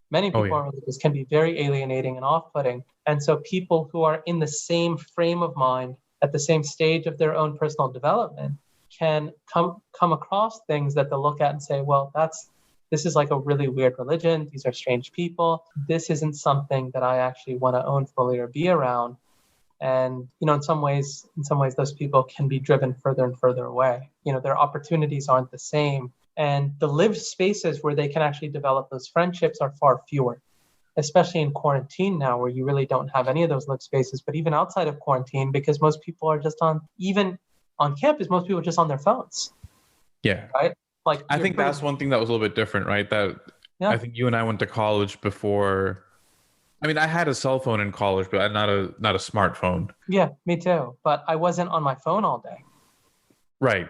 Many people Oh who yeah. are religious can be very alienating and off-putting. And so people who are in the same frame of mind, at the same stage of their own personal development, can come across things that they'll look at and say, well, this is like a really weird religion. These are strange people. This isn't something that I actually want to own fully or be around. And, in some ways, those people can be driven further and further away. Their opportunities aren't the same. And the lived spaces where they can actually develop those friendships are far fewer, especially in quarantine now, where you really don't have any of those lived spaces. But even outside of quarantine, because most people are just even on campus, most people are just on their phones, Yeah. right? Like I think that's one thing that was a little bit different, right? That Yeah. I think you and I went to college before. I mean, I had a cell phone in college, but not a smartphone. Yeah, me too. But I wasn't on my phone all day. Right.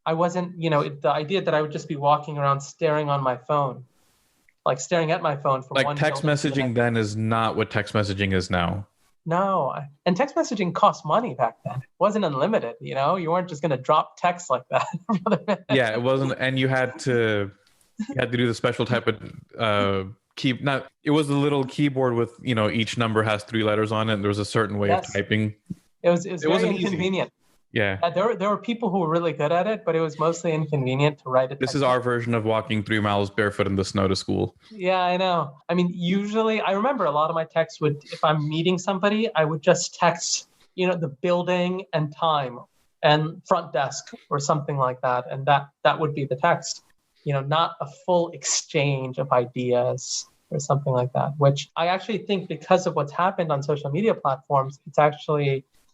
I wasn't, the idea that I would just be walking around staring on my phone, like staring at my phone from Like one text building to the messaging next. then is not what text messaging is now. No, and text messaging cost money back then. It wasn't unlimited, you weren't just going to drop text like that. Yeah, it wasn't, and you had to do the special type of it was the little keyboard with, each number has 3 letters on it, and there was a certain way of Yes. typing. It was It very wasn't easy. inconvenient. Yeah. There were people who were really good at it, but it was mostly inconvenient to write a text. This is our version of walking 3 miles barefoot in the snow to school. Yeah, I know. I mean, usually I remember a lot of my texts would, if I'm meeting somebody, I would just text, the building and time and front desk or something like that. And that would be the text, not a full exchange of ideas or something like that, which I actually think because of what's happened on social media platforms,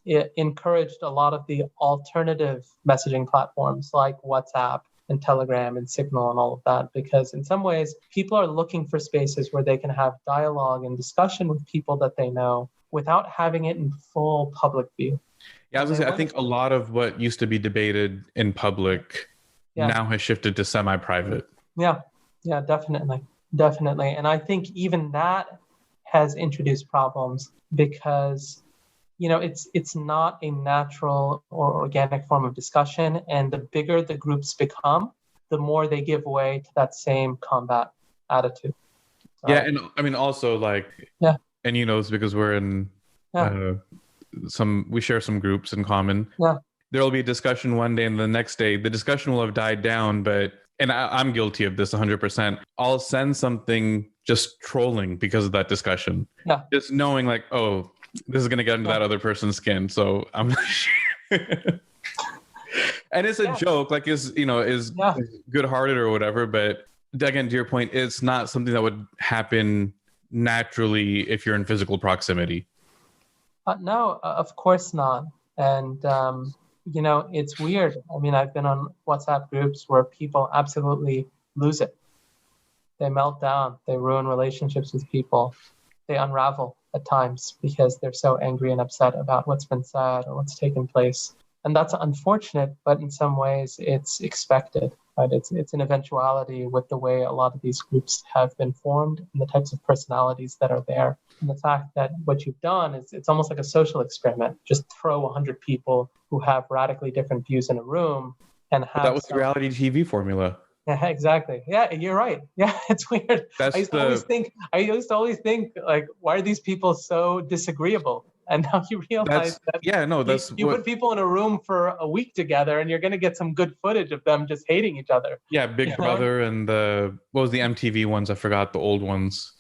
it encouraged a lot of the alternative messaging platforms like WhatsApp and Telegram and Signal and all of that, because in some ways, people are looking for spaces where they can have dialogue and discussion with people that they know without having it in full public view. Yeah, I was gonna say, I think a lot of what used to be debated in public now has shifted to semi-private. Yeah, definitely. And I think even that has introduced problems because it's not a natural or organic form of discussion. And the bigger the groups become, the more they give way to that same combat attitude. Yeah, and I mean also and it's because we're in we share some groups in common. Yeah. There'll be a discussion one day and the next day the discussion will have died down, and I'm guilty of this 100%. I'll send something just trolling because of that discussion. Yeah. Just knowing oh, this is going to get into that other person's skin. So I'm and it's a joke, is good-hearted or whatever. But again, to your point, it's not something that would happen naturally if you're in physical proximity. No, of course not. And, it's weird. I mean, I've been on WhatsApp groups where people absolutely lose it. They melt down. They ruin relationships with people. They unravel at times because they're so angry and upset about what's been said or what's taken place. And that's unfortunate, but in some ways it's expected, right? It's an eventuality with the way a lot of these groups have been formed and the types of personalities that are there. And the fact that what you've done is it's almost like a social experiment. Just throw 100 people who have radically different views in a room and have... That was the reality TV formula. Yeah, exactly. Yeah, you're right. Yeah, it's weird. I used to always think, why are these people so disagreeable? And now you realize you put people in a room for a week together and you're going to get some good footage of them just hating each other. Yeah, Big Brother and what was the MTV ones? I forgot the old ones.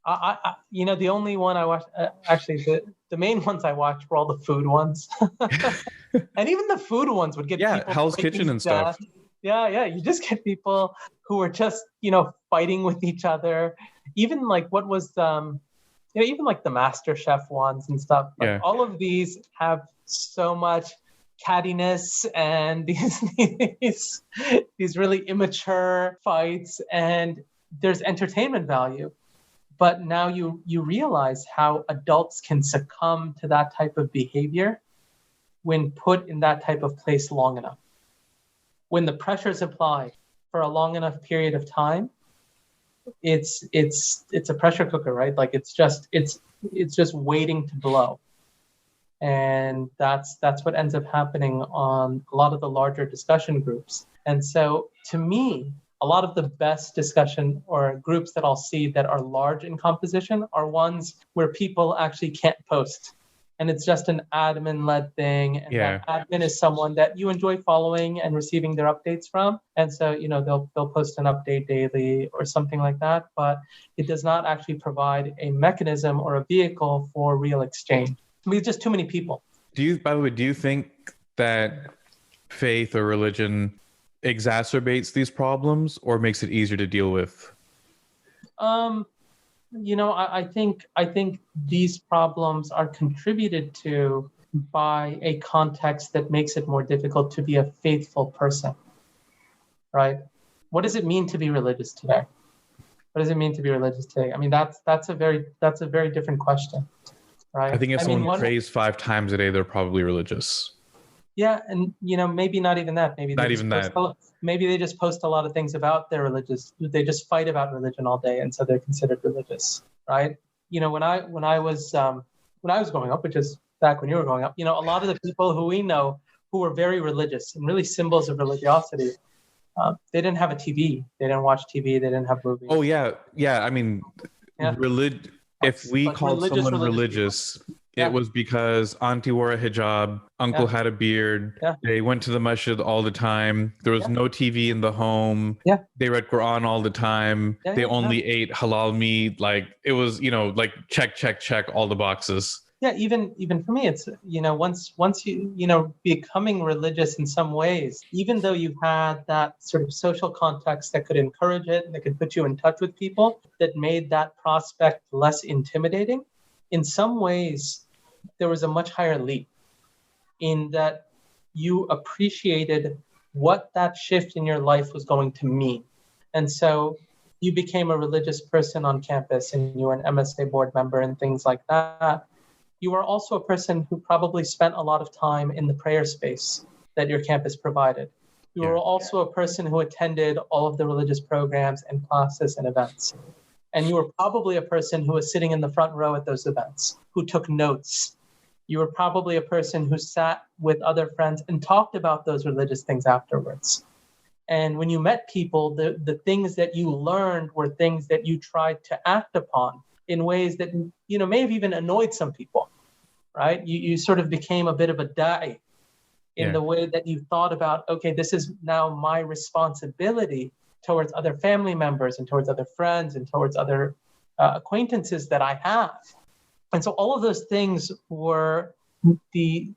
The only one I watched, the main ones I watched were all the food ones. And even the food ones would get people... Hell's Kitchen and stuff. Yeah. You just get people who are just, fighting with each other. Even what was, even the Master Chef ones and stuff. All of these have so much cattiness and these really immature fights, and there's entertainment value. But now you realize how adults can succumb to that type of behavior when put in that type of place long enough. When the pressure is applied for a long enough period of time, it's a pressure cooker, right? Like it's just waiting to blow. And that's what ends up happening on a lot of the larger discussion groups. And so to me, a lot of the best discussion or groups that I'll see that are large in composition are ones where people actually can't post. And it's just an admin-led thing. And that admin is someone that you enjoy following and receiving their updates from. And so, they'll post an update daily or something like that. But it does not actually provide a mechanism or a vehicle for real exchange. I mean, it's just too many people. By the way, do you think that faith or religion exacerbates these problems or makes it easier to deal with? I think these problems are contributed to by a context that makes it more difficult to be a faithful person, right? What does it mean to be religious today? What does it mean to be religious today? I mean, that's a very different question, right? I think if someone prays 5 times a day, they're probably religious. Yeah, and maybe not even that. Maybe they just post a lot of things about their religious. They just fight about religion all day, and so they're considered religious, right? When I was growing up, which is back when you were growing up, a lot of the people who we know who were very religious and really symbols of religiosity, they didn't have a TV. They didn't watch TV. They didn't have movies. Oh yeah. I mean, if we called someone religious, it was because auntie wore a hijab, uncle had a beard, they went to the masjid all the time, there was no TV in the home, they read Quran all the time, they only ate halal meat, like it was, like check all the boxes. Yeah, even for me, it's, once you, becoming religious in some ways, even though you had that sort of social context that could encourage it, that could put you in touch with people, that made that prospect less intimidating, in some ways, there was a much higher leap in that you appreciated what that shift in your life was going to mean. And so you became a religious person on campus and you were an MSA board member and things like that. You were also a person who probably spent a lot of time in the prayer space that your campus provided. You were also a person who attended all of the religious programs and classes and events. And you were probably a person who was sitting in the front row at those events, who took notes. You were probably a person who sat with other friends and talked about those religious things afterwards. And when you met people, the things that you learned were things that you tried to act upon in ways that, may have even annoyed some people, right? You sort of became a bit of a da'i in the way that you thought about, okay, this is now my responsibility towards other family members and towards other friends and towards other acquaintances that I have. And so all of those things were the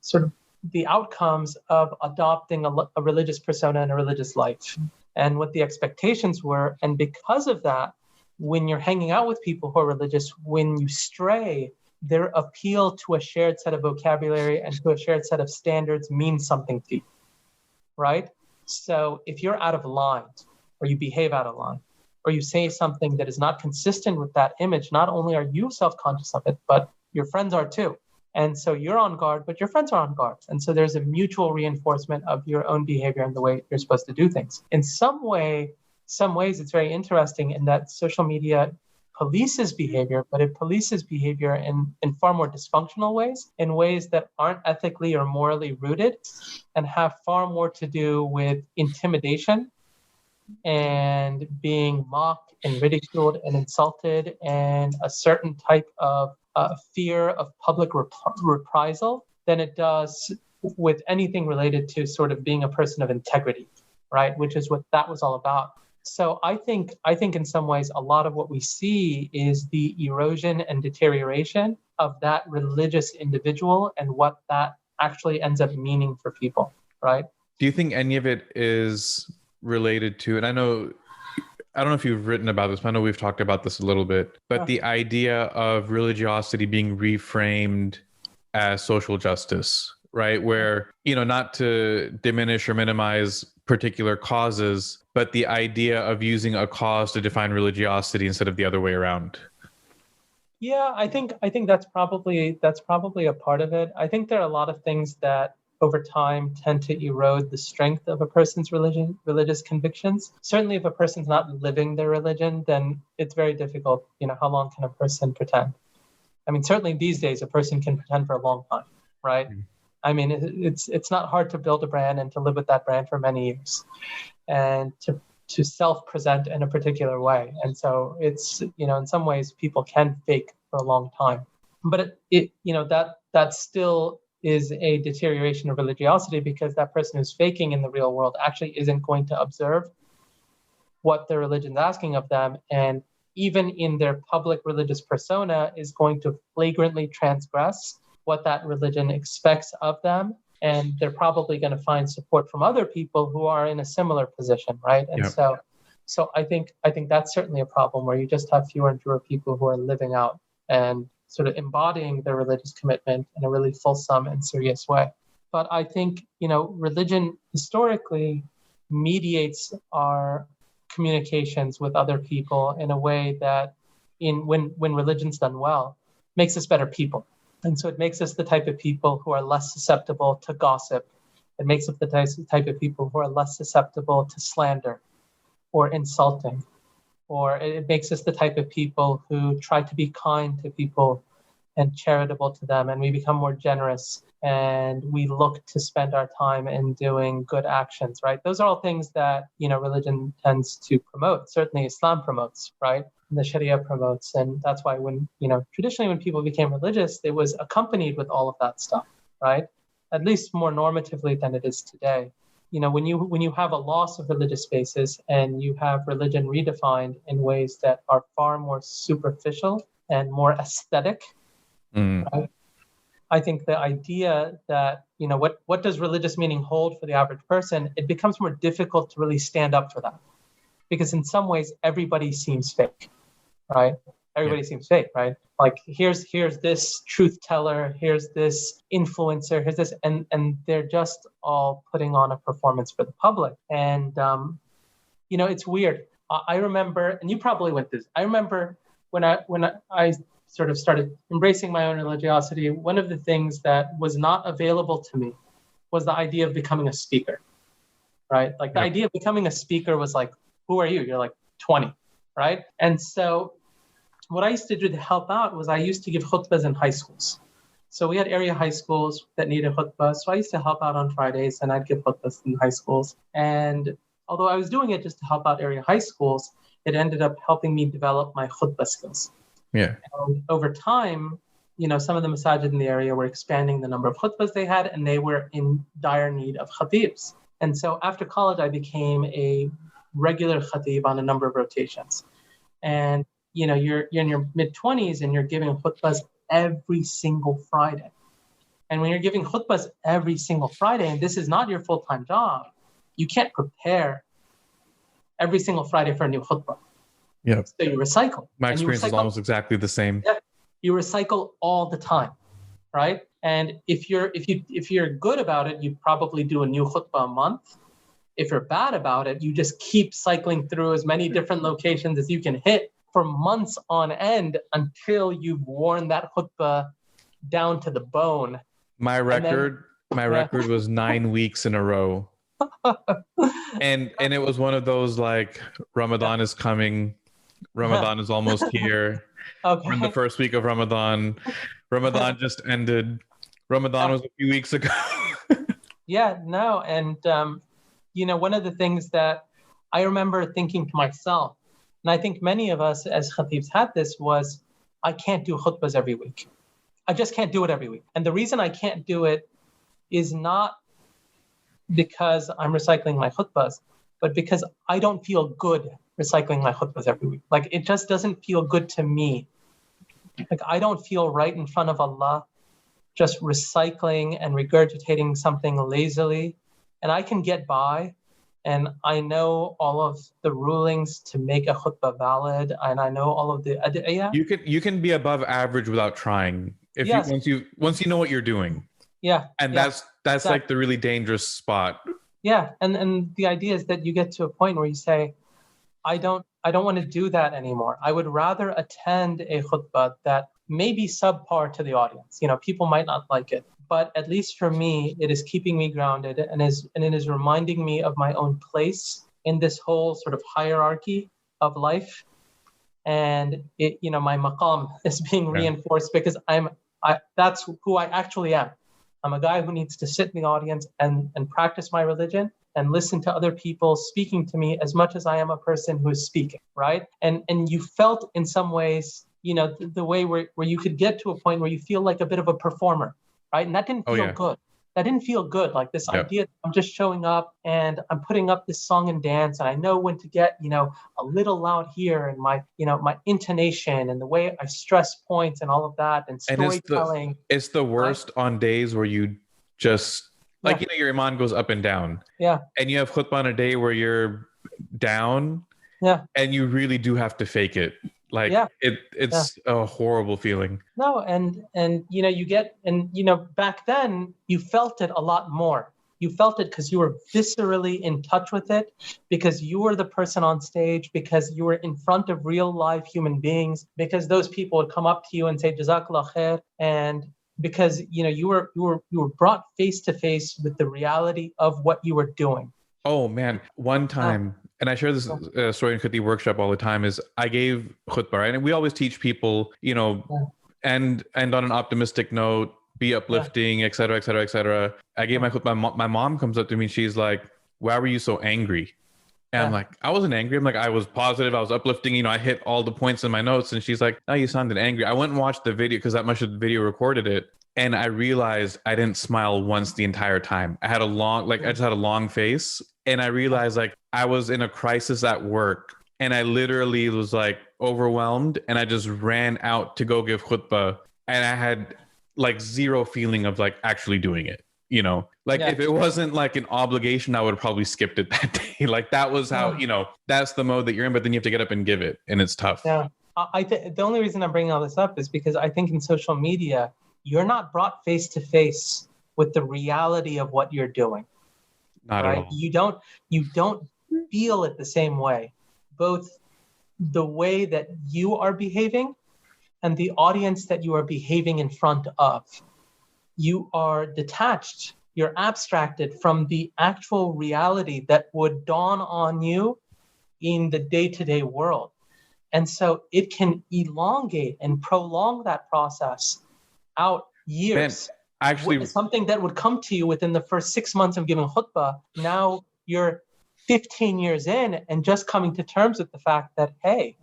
outcomes of adopting a religious persona and a religious life and what the expectations were. And because of that, when you're hanging out with people who are religious, when you stray, their appeal to a shared set of vocabulary and to a shared set of standards means something to you, right? So if you're out of line, or you behave out of line, or you say something that is not consistent with that image, not only are you self-conscious of it, but your friends are too. And so you're on guard, but your friends are on guard. And so there's a mutual reinforcement of your own behavior and the way you're supposed to do things. In some ways, it's very interesting in that social media polices behavior, but it polices behavior in far more dysfunctional ways, in ways that aren't ethically or morally rooted, and have far more to do with intimidation and being mocked and ridiculed and insulted, and a certain type of fear of public reprisal than it does with anything related to sort of being a person of integrity, right? Which is what that was all about. So I think in some ways, a lot of what we see is the erosion and deterioration of that religious individual and what that actually ends up meaning for people, right? Do you think any of it is related to, and I don't know if you've written about this, but I know we've talked about this a little bit, but the idea of religiosity being reframed as social justice, right? Where, not to diminish or minimize particular causes, but the idea of using a cause to define religiosity instead of the other way around. Yeah, I think that's probably a part of it. I think there are a lot of things that over time tend to erode the strength of a person's religious convictions. Certainly if a person's not living their religion, then it's very difficult. How long can a person pretend? I mean, certainly these days a person can pretend for a long time, right? I mean, it's not hard to build a brand and to live with that brand for many years and to self-present in a particular way. And so it's, in some ways people can fake for a long time. But that still is a deterioration of religiosity, because that person who's faking in the real world actually isn't going to observe what their religion's asking of them, and even in their public religious persona is going to flagrantly transgress what that religion expects of them. And they're probably going to find support from other people who are in a similar position, right? And so I think that's certainly a problem, where you just have fewer and fewer people who are living out and sort of embodying their religious commitment in a really fulsome and serious way. But I think, religion historically mediates our communications with other people in a way that, when religion's done well, makes us better people. And so it makes us the type of people who are less susceptible to gossip. It makes us the type of people who are less susceptible to slander or insulting. Or it makes us the type of people who try to be kind to people and charitable to them, and we become more generous, and we look to spend our time in doing good actions, right? Those are all things that, religion tends to promote. Certainly Islam promotes, right? And the Sharia promotes. And that's why when, traditionally when people became religious, it was accompanied with all of that stuff, right? At least more normatively than it is today. When you have a loss of religious spaces and you have religion redefined in ways that are far more superficial and more aesthetic, right? I think the idea that, what does religious meaning hold for the average person, it becomes more difficult to really stand up for that. Because in some ways, everybody seems fake, right? Everybody seems fake, right? Like here's this truth teller, here's this influencer, here's this, and they're just all putting on a performance for the public. And it's weird. I remember, and you probably went through this. I remember when I sort of started embracing my own religiosity, one of the things that was not available to me was the idea of becoming a speaker, right? Like the idea of becoming a speaker was like, who are you? You're like 20, right? And so what I used to do to help out was I used to give khutbahs in high schools. So we had area high schools that needed khutbahs. So I used to help out on Fridays, and I'd give khutbahs in high schools. And although I was doing it just to help out area high schools, it ended up helping me develop my khutbah skills. Yeah. And over time, some of the masajid in the area were expanding the number of khutbahs they had, and they were in dire need of khatibs. And so after college, I became a regular khatib on a number of rotations. And you're in your mid-20s and you're giving khutbahs every single Friday. And when you're giving khutbahs every single Friday, and this is not your full-time job, you can't prepare every single Friday for a new khutbah. Yeah. So you recycle. My experience is almost exactly the same. Yeah, you recycle all the time, right? And if you're good about it, you probably do a new khutbah a month. If you're bad about it, you just keep cycling through as many different locations as you can hit for months on end until you've worn that khutbah down to the bone. My record was 9 weeks in a row. and it was one of those like, Ramadan is coming. Ramadan is almost here. Okay. We're in the first week of Ramadan. Ramadan just ended. Ramadan was a few weeks ago. Yeah, no. And, one of the things that I remember thinking to myself, and I think many of us as khatibs had this, was I can't do khutbahs every week. I just can't do it every week. And the reason I can't do it is not because I'm recycling my khutbahs, but because I don't feel good recycling my khutbahs every week. Like it just doesn't feel good to me. Like I don't feel right in front of Allah just recycling and regurgitating something lazily. And I can get by, and I know all of the rulings to make a khutbah valid, and I know all of the ad'iyah. You can be above average without trying. Once you know what you're doing. Yeah. And that's exactly. Like the really dangerous spot. Yeah. And the idea is that you get to a point where you say, I don't want to do that anymore. I would rather attend a khutbah that may be subpar to the audience. People might not like it, but at least for me, it is keeping me grounded and it is reminding me of my own place in this whole sort of hierarchy of life. And it, my maqam is being reinforced because that's who I actually am. I'm a guy who needs to sit in the audience and practice my religion and listen to other people speaking to me as much as I am a person who is speaking, right? And you felt in some ways, the way where you could get to a point where you feel like a bit of a performer, right? And that didn't feel good. That didn't feel good. Like this idea, I'm just showing up and I'm putting up this song and dance, and I know when to get, a little loud here, and my intonation and the way I stress points and all of that, and storytelling. And it's the worst on days where you just your iman goes up and down. Yeah. And you have khutbah on a day where you're down. Yeah. And you really do have to fake it. It's a horrible feeling. No, and you get, and back then you felt it a lot more. You felt it because you were viscerally in touch with it, because you were the person on stage, because you were in front of real life human beings, because those people would come up to you and say Jazakallah khair, and because you were brought face to face with the reality of what you were doing. Oh man, one time, and I share this story in Khatib workshop all the time, is I gave khutbah, right? And we always teach people, and on an optimistic note, be uplifting, et cetera, et cetera, et cetera. I gave my khutbah. My mom comes up to me and she's like, "Why were you so angry?" And I'm like, I wasn't angry. I'm like, I was positive. I was uplifting. I hit all the points in my notes. And she's like, "No, you sounded angry." I went and watched the video because that much of the video recorded it. And I realized I didn't smile once the entire time. I had a long, I just had a long face. And I realized I was in a crisis at work. And I literally was overwhelmed. And I just ran out to go give khutbah. And I had zero feeling of actually doing it. If it wasn't an obligation, I would have probably skipped it that day. That was how, that's the mode that you're in. But then you have to get up and give it. And it's tough. Yeah. The only reason I'm bringing all this up is because I think in social media, you're not brought face to face with the reality of what you're doing. Not at all. You don't feel it the same way. Both the way that you are behaving and the audience that you are behaving in front of. You are detached, you're abstracted from the actual reality that would dawn on you in the day-to-day world. And so it can elongate and prolong that process out years. Man, actually, something that would come to you within the first 6 months of giving khutbah, now you're 15 years in and just coming to terms with the fact that, hey,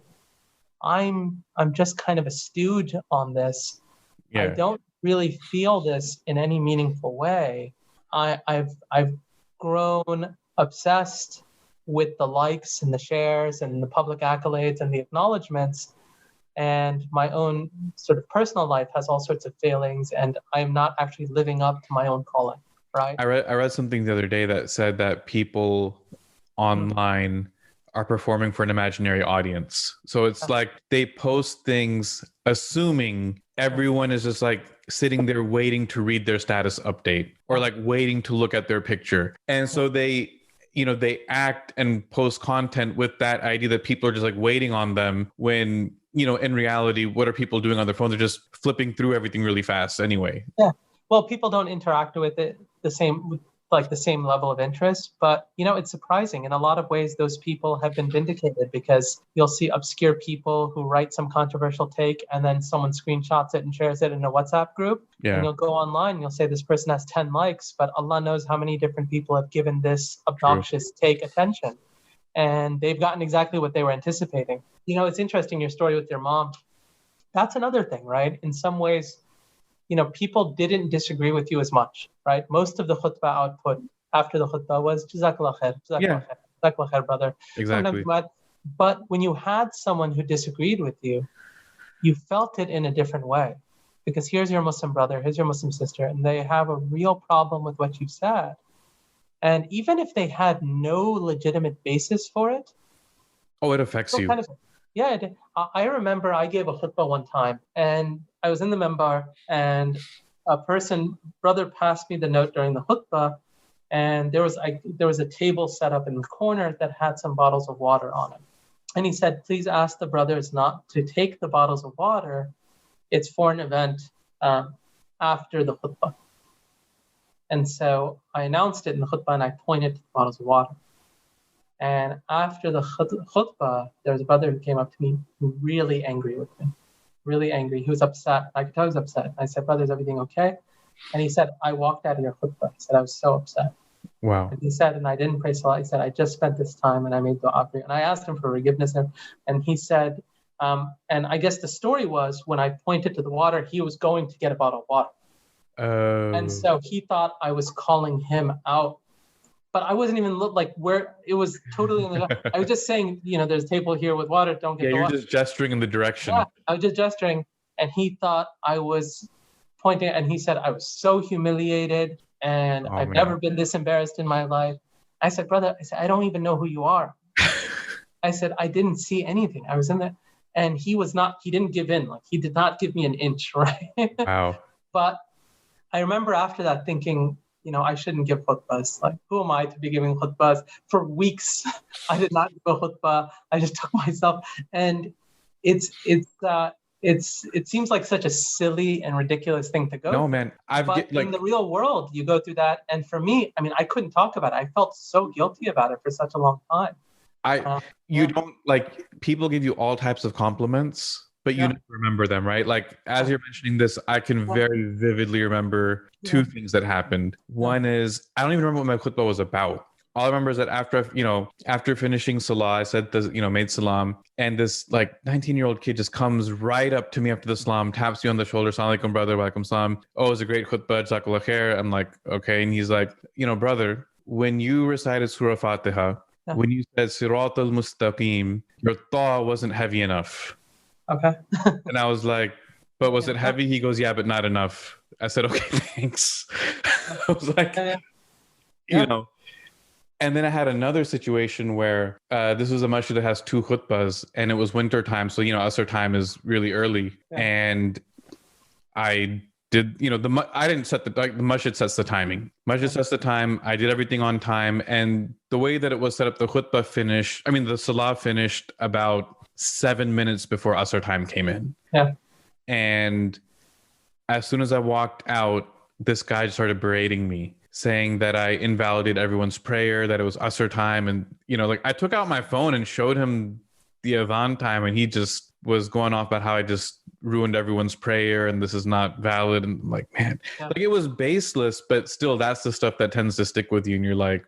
I'm just kind of a stooge on this. I don't really feel this in any meaningful way. I've grown obsessed with the likes and the shares and the public accolades and the acknowledgements, and my own sort of personal life has all sorts of failings, and I'm not actually living up to my own calling, right? I read something the other day that said that people online are performing for an imaginary audience. So it's they post things assuming everyone is just sitting there waiting to read their status update or waiting to look at their picture. And so they act and post content with that idea that people are just waiting on them when, in reality, what are people doing on their phones? They're just flipping through everything really fast anyway. Yeah. Well, people don't interact with it the same level of interest, but it's surprising. In a lot of ways, those people have been vindicated, because you'll see obscure people who write some controversial take and then someone screenshots it and shares it in a WhatsApp group. Yeah. And you'll go online and you'll say this person has 10 likes, but Allah knows how many different people have given this obnoxious take attention. And they've gotten exactly what they were anticipating. It's interesting, your story with your mom. That's another thing, right? In some ways, people didn't disagree with you as much, right? Most of the khutbah output after the khutbah was Jazakallah khair, Jazakallah khair, brother. Exactly. But when you had someone who disagreed with you, you felt it in a different way. Because here's your Muslim brother, here's your Muslim sister, and they have a real problem with what you said. And even if they had no legitimate basis for it, it affects you. I remember I gave a khutbah one time, and I was in the membar, and brother passed me the note during the khutbah, and there was a table set up in the corner that had some bottles of water on it. And he said, please ask the brothers not to take the bottles of water. It's for an event after the khutbah. And so I announced it in the khutbah and I pointed to the bottles of water. And after the khutbah, there was a brother who came up to me really angry with me, really angry. He was upset. I could tell he was upset. I said, brother, is everything okay? And he said, I walked out of your khutbah. He said, I was so upset. Wow. And he said, and I didn't pray salah. He said, I just spent this time and I made dua for you. And I asked him for forgiveness. And he said, and I guess the story was when I pointed to the water, he was going to get a bottle of water. And so he thought I was calling him out. But I wasn't even like where it was totally. I was just saying, there's a table here with water. Don't get the water. Yeah, you're just gesturing in the direction. Yeah, I was just gesturing. And he thought I was pointing. And he said, I was so humiliated. And I've never been this embarrassed in my life. I said, brother, I don't even know who you are. I said, I didn't see anything. I was in there. And he didn't give in. Like he did not give me an inch, right? Wow. But I remember after that thinking, I shouldn't give khutbahs. Like, who am I to be giving khutbahs? For weeks, I did not give a khutbah. I just took myself. And it seems like such a silly and ridiculous thing to go through. No, man. In the real world, you go through that. And for me, I couldn't talk about it. I felt so guilty about it for such a long time. Don't like, people give you all types of compliments, but you never remember them, right? Like, as you're mentioning this, I can very vividly remember two things that happened. One is, I don't even remember what my khutbah was about. All I remember is that after finishing salah, I said this, made salam, and this like 19-year-old kid just comes right up to me after the salam, taps me on the shoulder, "Assalamu alaikum, brother, wa alaikum salam. Oh, it was a great khutbah, jazakallah khair." I'm like, okay. And he's like, brother, when you recited Surah Fatiha, when you said Sirat al-Mustaqim, your ta wasn't heavy enough. Okay. And I was like, but was it heavy? He goes, yeah, but not enough. I said, okay, thanks. I was like, And then I had another situation where this was a masjid that has two khutbahs, and it was winter time. So, Asr time is really early. Yeah. And I did, I didn't set the masjid sets the timing. Masjid sets the time. I did everything on time. And the way that it was set up, the khutbah the salah finished about 7 minutes before Asr time came in. Yeah. And as soon as I walked out, this guy started berating me, saying that I invalidated everyone's prayer, that it was Asr time. And, I took out my phone and showed him the adhan time, and he just was going off about how I just ruined everyone's prayer and this is not valid. And I'm like, man, it was baseless, but still that's the stuff that tends to stick with you. And you're like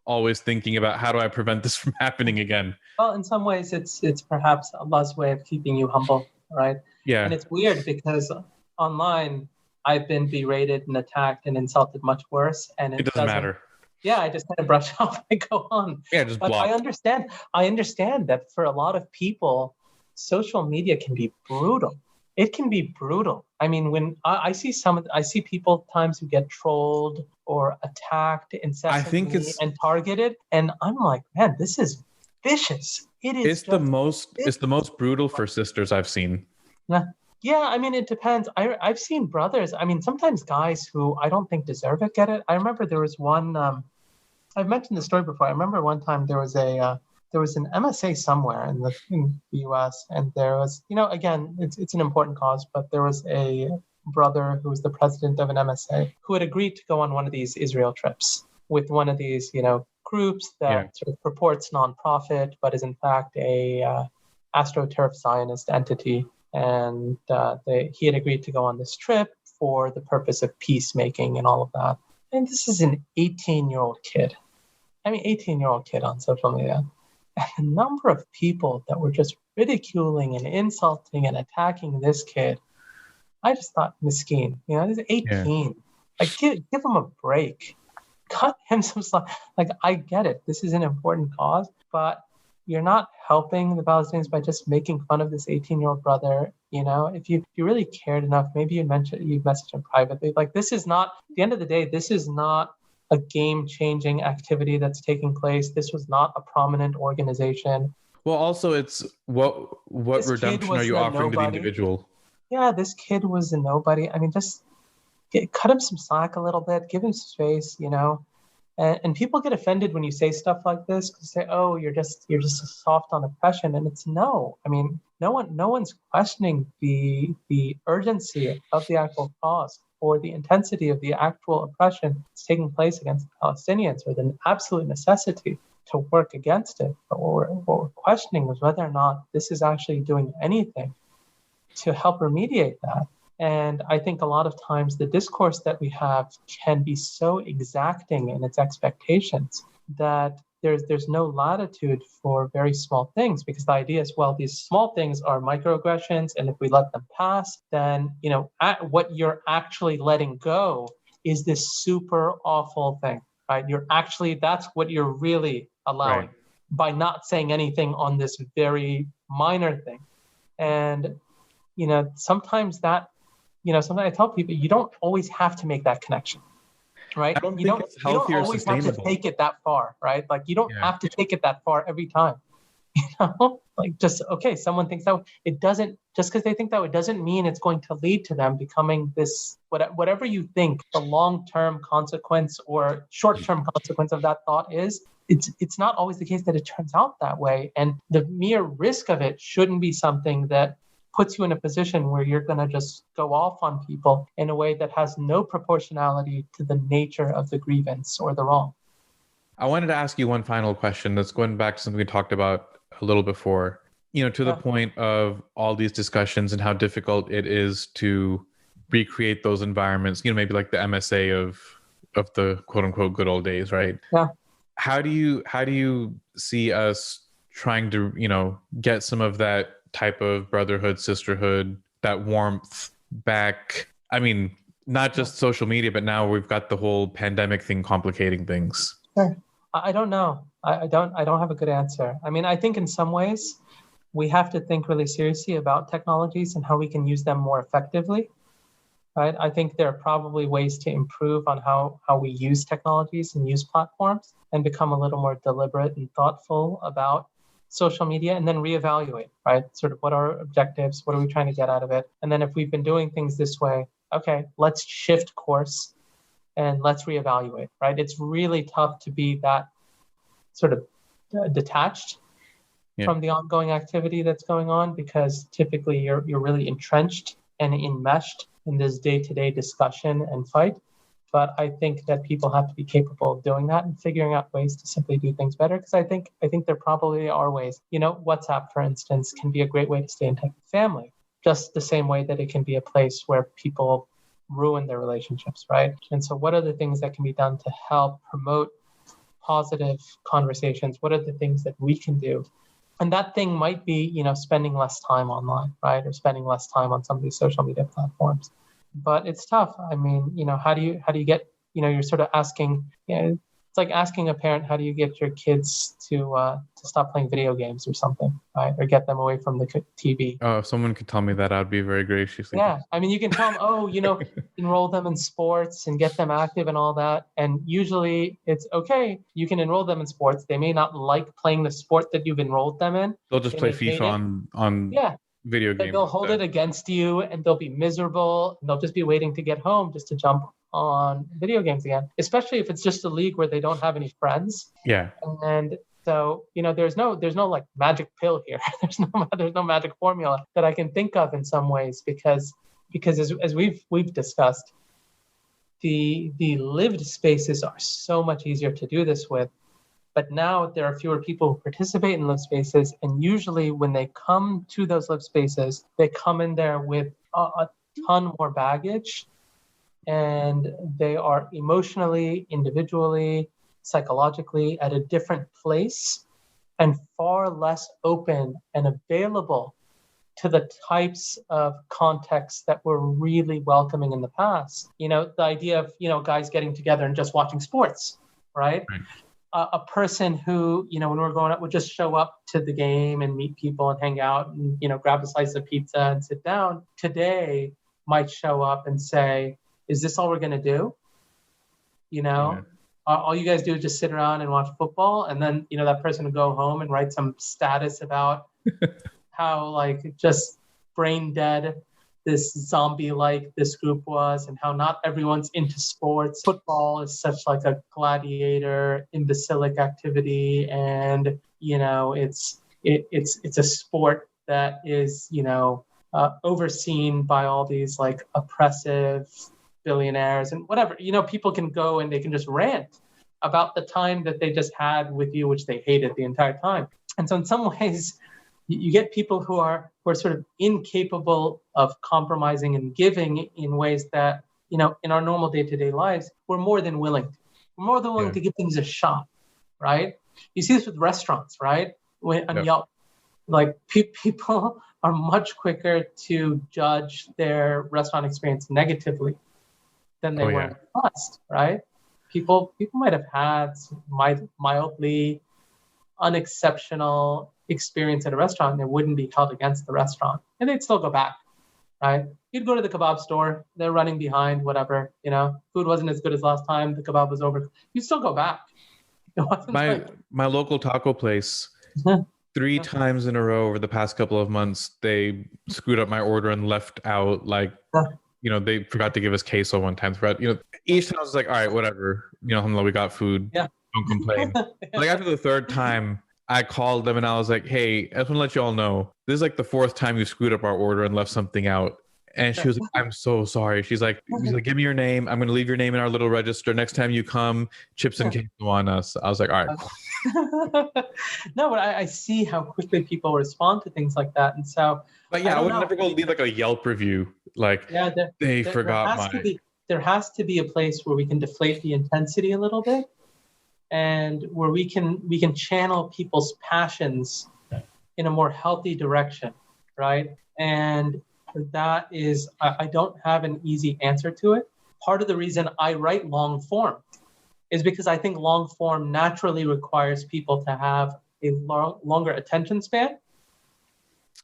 always thinking about, how do I prevent this from happening again? Well, in some ways it's perhaps Allah's way of keeping you humble, right? Yeah. And it's weird because online I've been berated and attacked and insulted much worse. And it doesn't matter. Yeah, I just kind of brush off and go on. Yeah, just block. I understand that for a lot of people, social media can be brutal. It can be brutal. When I see people times who get trolled or attacked incessantly and targeted, and I'm like, man, this is vicious. It's the most brutal for sisters I've seen. Yeah, it depends. I've seen brothers. Sometimes guys who I don't think deserve it get it. I remember there was one. I've mentioned the story before. I remember one time there was an MSA somewhere in the U.S. and there was, again, it's an important cause, but there was a brother who was the president of an MSA who had agreed to go on one of these Israel trips with one of these, groups that sort of purports nonprofit, but is in fact a AstroTurf Zionist entity. And he had agreed to go on this trip for the purpose of peacemaking and all of that. And this is an 18-year-old kid. 18-year-old kid on social media. And the number of people that were just ridiculing and insulting and attacking this kid, I just thought, miskeen. He's 18. Yeah. Give him a break. Cut him some slack. I get it. This is an important cause, but you're not helping the Palestinians by just making fun of this 18-year-old brother. If you really cared enough, maybe you message him privately. This is not, at the end of the day, this is not a game-changing activity that's taking place. This was not a prominent organization. Well, also, it's what redemption are you offering to the individual? Yeah, this kid was a nobody. Just cut him some slack a little bit, give him some space, And people get offended when you say stuff like this because they say, "Oh, you're just soft on oppression," and it's no. No one's questioning the urgency of the actual cause for the intensity of the actual oppression that's taking place against the Palestinians, or the absolute necessity to work against it. But what we're questioning is whether or not this is actually doing anything to help remediate that. And I think a lot of times the discourse that we have can be so exacting in its expectations that there's no latitude for very small things, because the idea is, well, these small things are microaggressions, and if we let them pass, then what you're actually letting go is this super awful thing, right? That's what you're really allowing, Right. by not saying anything on this very minor thing. And sometimes I tell people, you don't always have to make that connection, right? I don't You think don't it's you don't healthy or always have to sustainable. take it that far, right? Like, you don't Yeah. have to take it that far every time. Like, just, okay, someone thinks that it doesn't, just because they think that, it doesn't mean it's going to lead to them becoming this, whatever you think the long-term consequence or short-term consequence of that thought is. It's not always the case that it turns out that way. And the mere risk of it shouldn't be something that puts you in a position where you're going to just go off on people in a way that has no proportionality to the nature of the grievance or the wrong. I wanted to ask you one final question that's going back to something we talked about a little before, to the point of all these discussions and how difficult it is to recreate those environments, maybe like the MSA of the quote unquote good old days, right? Yeah. How do you see us trying to, get some of that type of brotherhood, sisterhood, that warmth back? I mean, not just social media, but now we've got the whole pandemic thing complicating things. Sure. I don't know. I don't have a good answer. I mean, I think in some ways we have to think really seriously about technologies and how we can use them more effectively. Right? I think there are probably ways to improve on how we use technologies and use platforms, and become a little more deliberate and thoughtful about social media, and then reevaluate, right? Sort of, what are our objectives? What are we trying to get out of it? And then if we've been doing things this way, okay, let's shift course and let's reevaluate, right? It's really tough to be that sort of detached from the ongoing activity that's going on, because typically you're really entrenched and enmeshed in this day-to-day discussion and fight. But I think that people have to be capable of doing that and figuring out ways to simply do things better. Because I think there probably are ways. WhatsApp, for instance, can be a great way to stay in touch with family, just the same way that it can be a place where people ruin their relationships, right? And so what are the things that can be done to help promote positive conversations? What are the things that we can do? And that thing might be, spending less time online, right? Or spending less time on some of these social media platforms. But it's tough. I mean, how do you get, you're sort of asking, it's like asking a parent, how do you get your kids to stop playing video games or something, right? Or get them away from the TV. Oh, if someone could tell me that, I'd be very gracious. Yeah. I mean, you can tell them, enroll them in sports and get them active and all that. And usually it's okay. You can enroll them in sports. They may not like playing the sport that you've enrolled them in. They'll just play FIFA on video games. They'll hold it against you, and they'll be miserable. And they'll just be waiting to get home just to jump on video games again, especially if it's just a league where they don't have any friends. Yeah. And so, there's no like magic pill here. there's no magic formula that I can think of in some ways, because as we've discussed, the lived spaces are so much easier to do this with. But now there are fewer people who participate in live spaces. And usually when they come to those live spaces, they come in there with a ton more baggage. And they are emotionally, individually, psychologically at a different place, and far less open and available to the types of contexts that were really welcoming in the past. The idea of, guys getting together and just watching sports, right? A person who, when we were growing up, would just show up to the game and meet people and hang out and, grab a slice of pizza and sit down, today might show up and say, is this all we're going to do? All you guys do is just sit around and watch football. And then, that person would go home and write some status about how, like, just brain dead this zombie-like this group was, and how not everyone's into sports. Football is such like a gladiator, imbecilic activity, and it's a sport that is overseen by all these like oppressive billionaires and whatever. People can go and they can just rant about the time that they just had with you, which they hated the entire time. And so in some ways, you get people who are sort of incapable of compromising and giving in ways that, in our normal day-to-day lives, we're more than willing to. We're more than willing to give things a shot, right? You see this with restaurants, right? On Yelp, like people are much quicker to judge their restaurant experience negatively than they were in the past, right? People might have had mildly unexceptional experience at a restaurant and it wouldn't be held against the restaurant, and they'd still go back, right? You'd go to the kebab store, they're running behind, whatever, food wasn't as good as last time, the kebab was over, you still go back. My local taco place, 3 times in a row over the past couple of months, they screwed up my order and left out they forgot to give us queso one time. Each time I was like, all right, whatever, alhamdulillah, we got food. Yeah. Don't complain. Like after the 3rd time, I called them and I was like, hey, I just want to let you all know, this is like the 4th time you screwed up our order and left something out. And she was like, I'm so sorry. She's like, give me your name. I'm going to leave your name in our little register. Next time you come, chips and queso on us. I was like, all right. No, but I see how quickly people respond to things like that. And so, but I would never go leave like a Yelp review. Like, they forgot there has to be a place where we can deflate the intensity a little bit, and where we can channel people's passions in a more healthy direction, right? And that is, I don't have an easy answer to it. Part of the reason I write long form is because I think long form naturally requires people to have a longer attention span.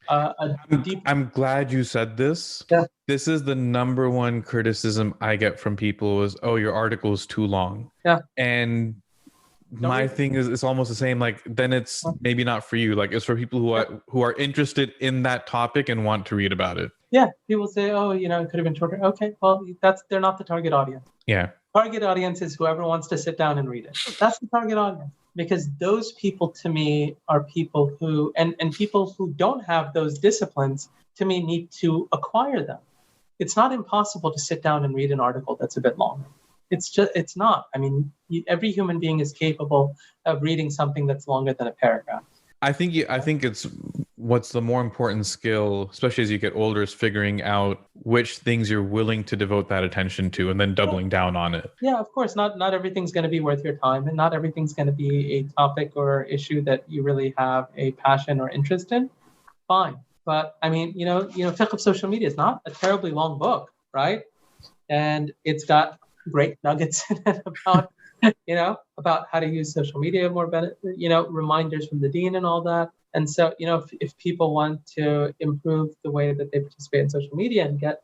I'm glad you said this. Yeah. This is the number one criticism I get from people is, oh, your article is too long. Yeah. And my thing is, it's almost the same. Like, then it's maybe not for you. Like, it's for people who are interested in that topic and want to read about it. Yeah. People say, oh, it could have been shorter. Okay. Well, they're not the target audience. Yeah. Target audience is whoever wants to sit down and read it. That's the target audience. Because those people to me are people who, and people who don't have those disciplines, to me, need to acquire them. It's not impossible to sit down and read an article that's a bit longer. It's not. I mean, every human being is capable of reading something that's longer than a paragraph. I think it's what's the more important skill, especially as you get older, is figuring out which things you're willing to devote that attention to and then doubling down on it. Yeah, of course. Not everything's going to be worth your time, and not everything's going to be a topic or issue that you really have a passion or interest in. Fine. But I mean, Fiqh of Social Media is not a terribly long book, right? And it's got great nuggets in it about about how to use social media more better, reminders from the deen and all that. And so, if people want to improve the way that they participate in social media and get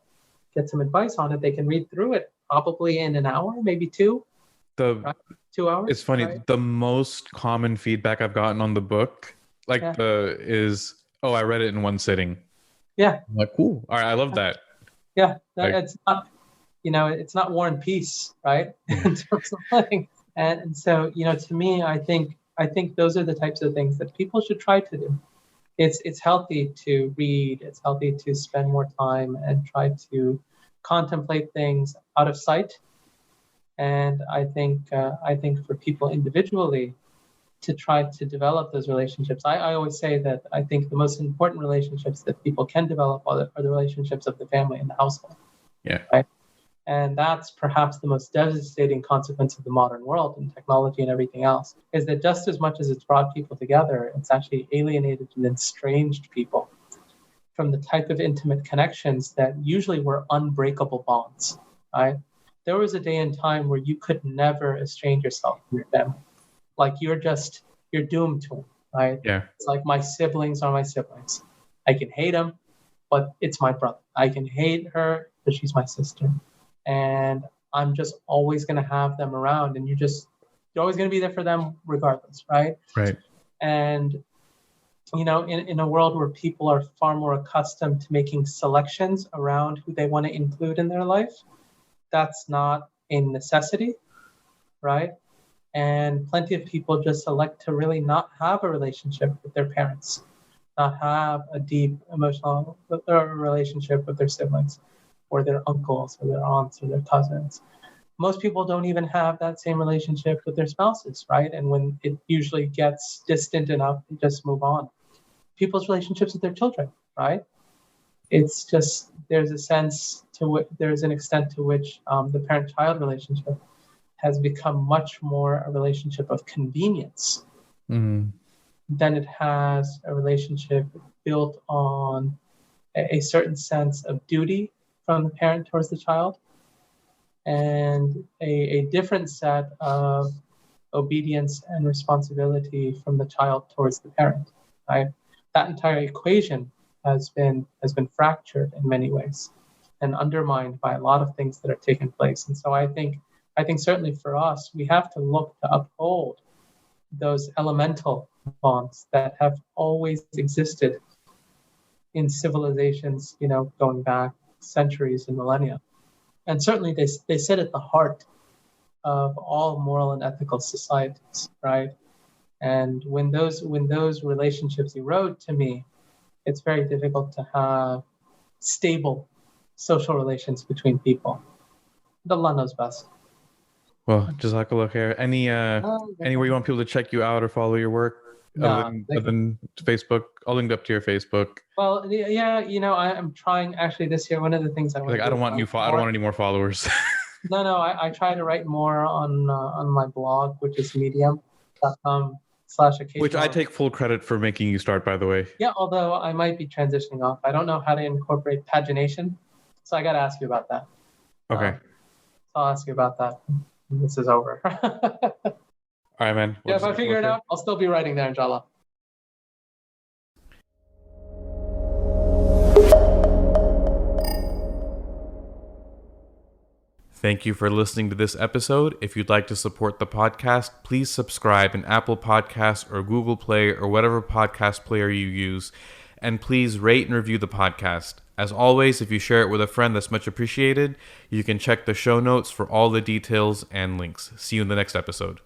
some advice on it, they can read through it probably in an hour, maybe 2. 2 hours. It's funny. Right? The most common feedback I've gotten on the book, is, oh, I read it in one sitting. Yeah. I'm like, cool. All right, I love that. Yeah, it's not. It's not War and Peace, right? In terms of playing. And so, to me, I think those are the types of things that people should try to do. It's healthy to read. It's healthy to spend more time and try to contemplate things out of sight. And I think for people individually to try to develop those relationships, I always say that I think the most important relationships that people can develop are the relationships of the family and the household. Yeah. Right. And that's perhaps the most devastating consequence of the modern world and technology and everything else, is that just as much as it's brought people together, it's actually alienated and estranged people from the type of intimate connections that usually were unbreakable bonds, right? There was a day and time where you could never estrange yourself from your family. Like you're doomed to them, right? Yeah. It's like my siblings are my siblings. I can hate them, but it's my brother. I can hate her, but she's my sister. And I'm just always going to have them around, and you're always going to be there for them regardless, right? Right. And, in a world where people are far more accustomed to making selections around who they want to include in their life, that's not a necessity, right? And plenty of people just select to really not have a relationship with their parents, not have a deep emotional relationship with their siblings. or their uncles or their aunts or their cousins. Most people don't even have that same relationship with their spouses, right? And when it usually gets distant enough, they just move on. People's relationships with their children, right? It's just there's an extent to which the parent-child relationship has become much more a relationship of convenience than it has a relationship built on a certain sense of duty from the parent towards the child, and a different set of obedience and responsibility from the child towards the parent, right? That entire equation has been fractured in many ways and undermined by a lot of things that are taking place. And so I think certainly for us, we have to look to uphold those elemental bonds that have always existed in civilizations, going back centuries and millennia. And certainly they sit at the heart of all moral and ethical societies, right? And when those relationships erode, to me, it's very difficult to have stable social relations between people. But Allah knows best. Well, Jazakallah khair. Anywhere you want people to check you out or follow your work other than Facebook? I'll link up to your Facebook. Well, yeah, I'm trying actually this year. One of the things I want to do, I don't want any more followers. No, I try to write more on my blog, which is medium.com/occasional. Which I take full credit for making you start, by the way. Yeah, although I might be transitioning off. I don't know how to incorporate pagination, so I got to ask you about that. Okay. I'll ask you about that when this is over. All right, man. Yeah, if I figure it out, I'll still be writing there, inshallah. Thank you for listening to this episode. If you'd like to support the podcast, please subscribe in Apple Podcasts or Google Play or whatever podcast player you use. And please rate and review the podcast. As always, if you share it with a friend, that's much appreciated. You can check the show notes for all the details and links. See you in the next episode.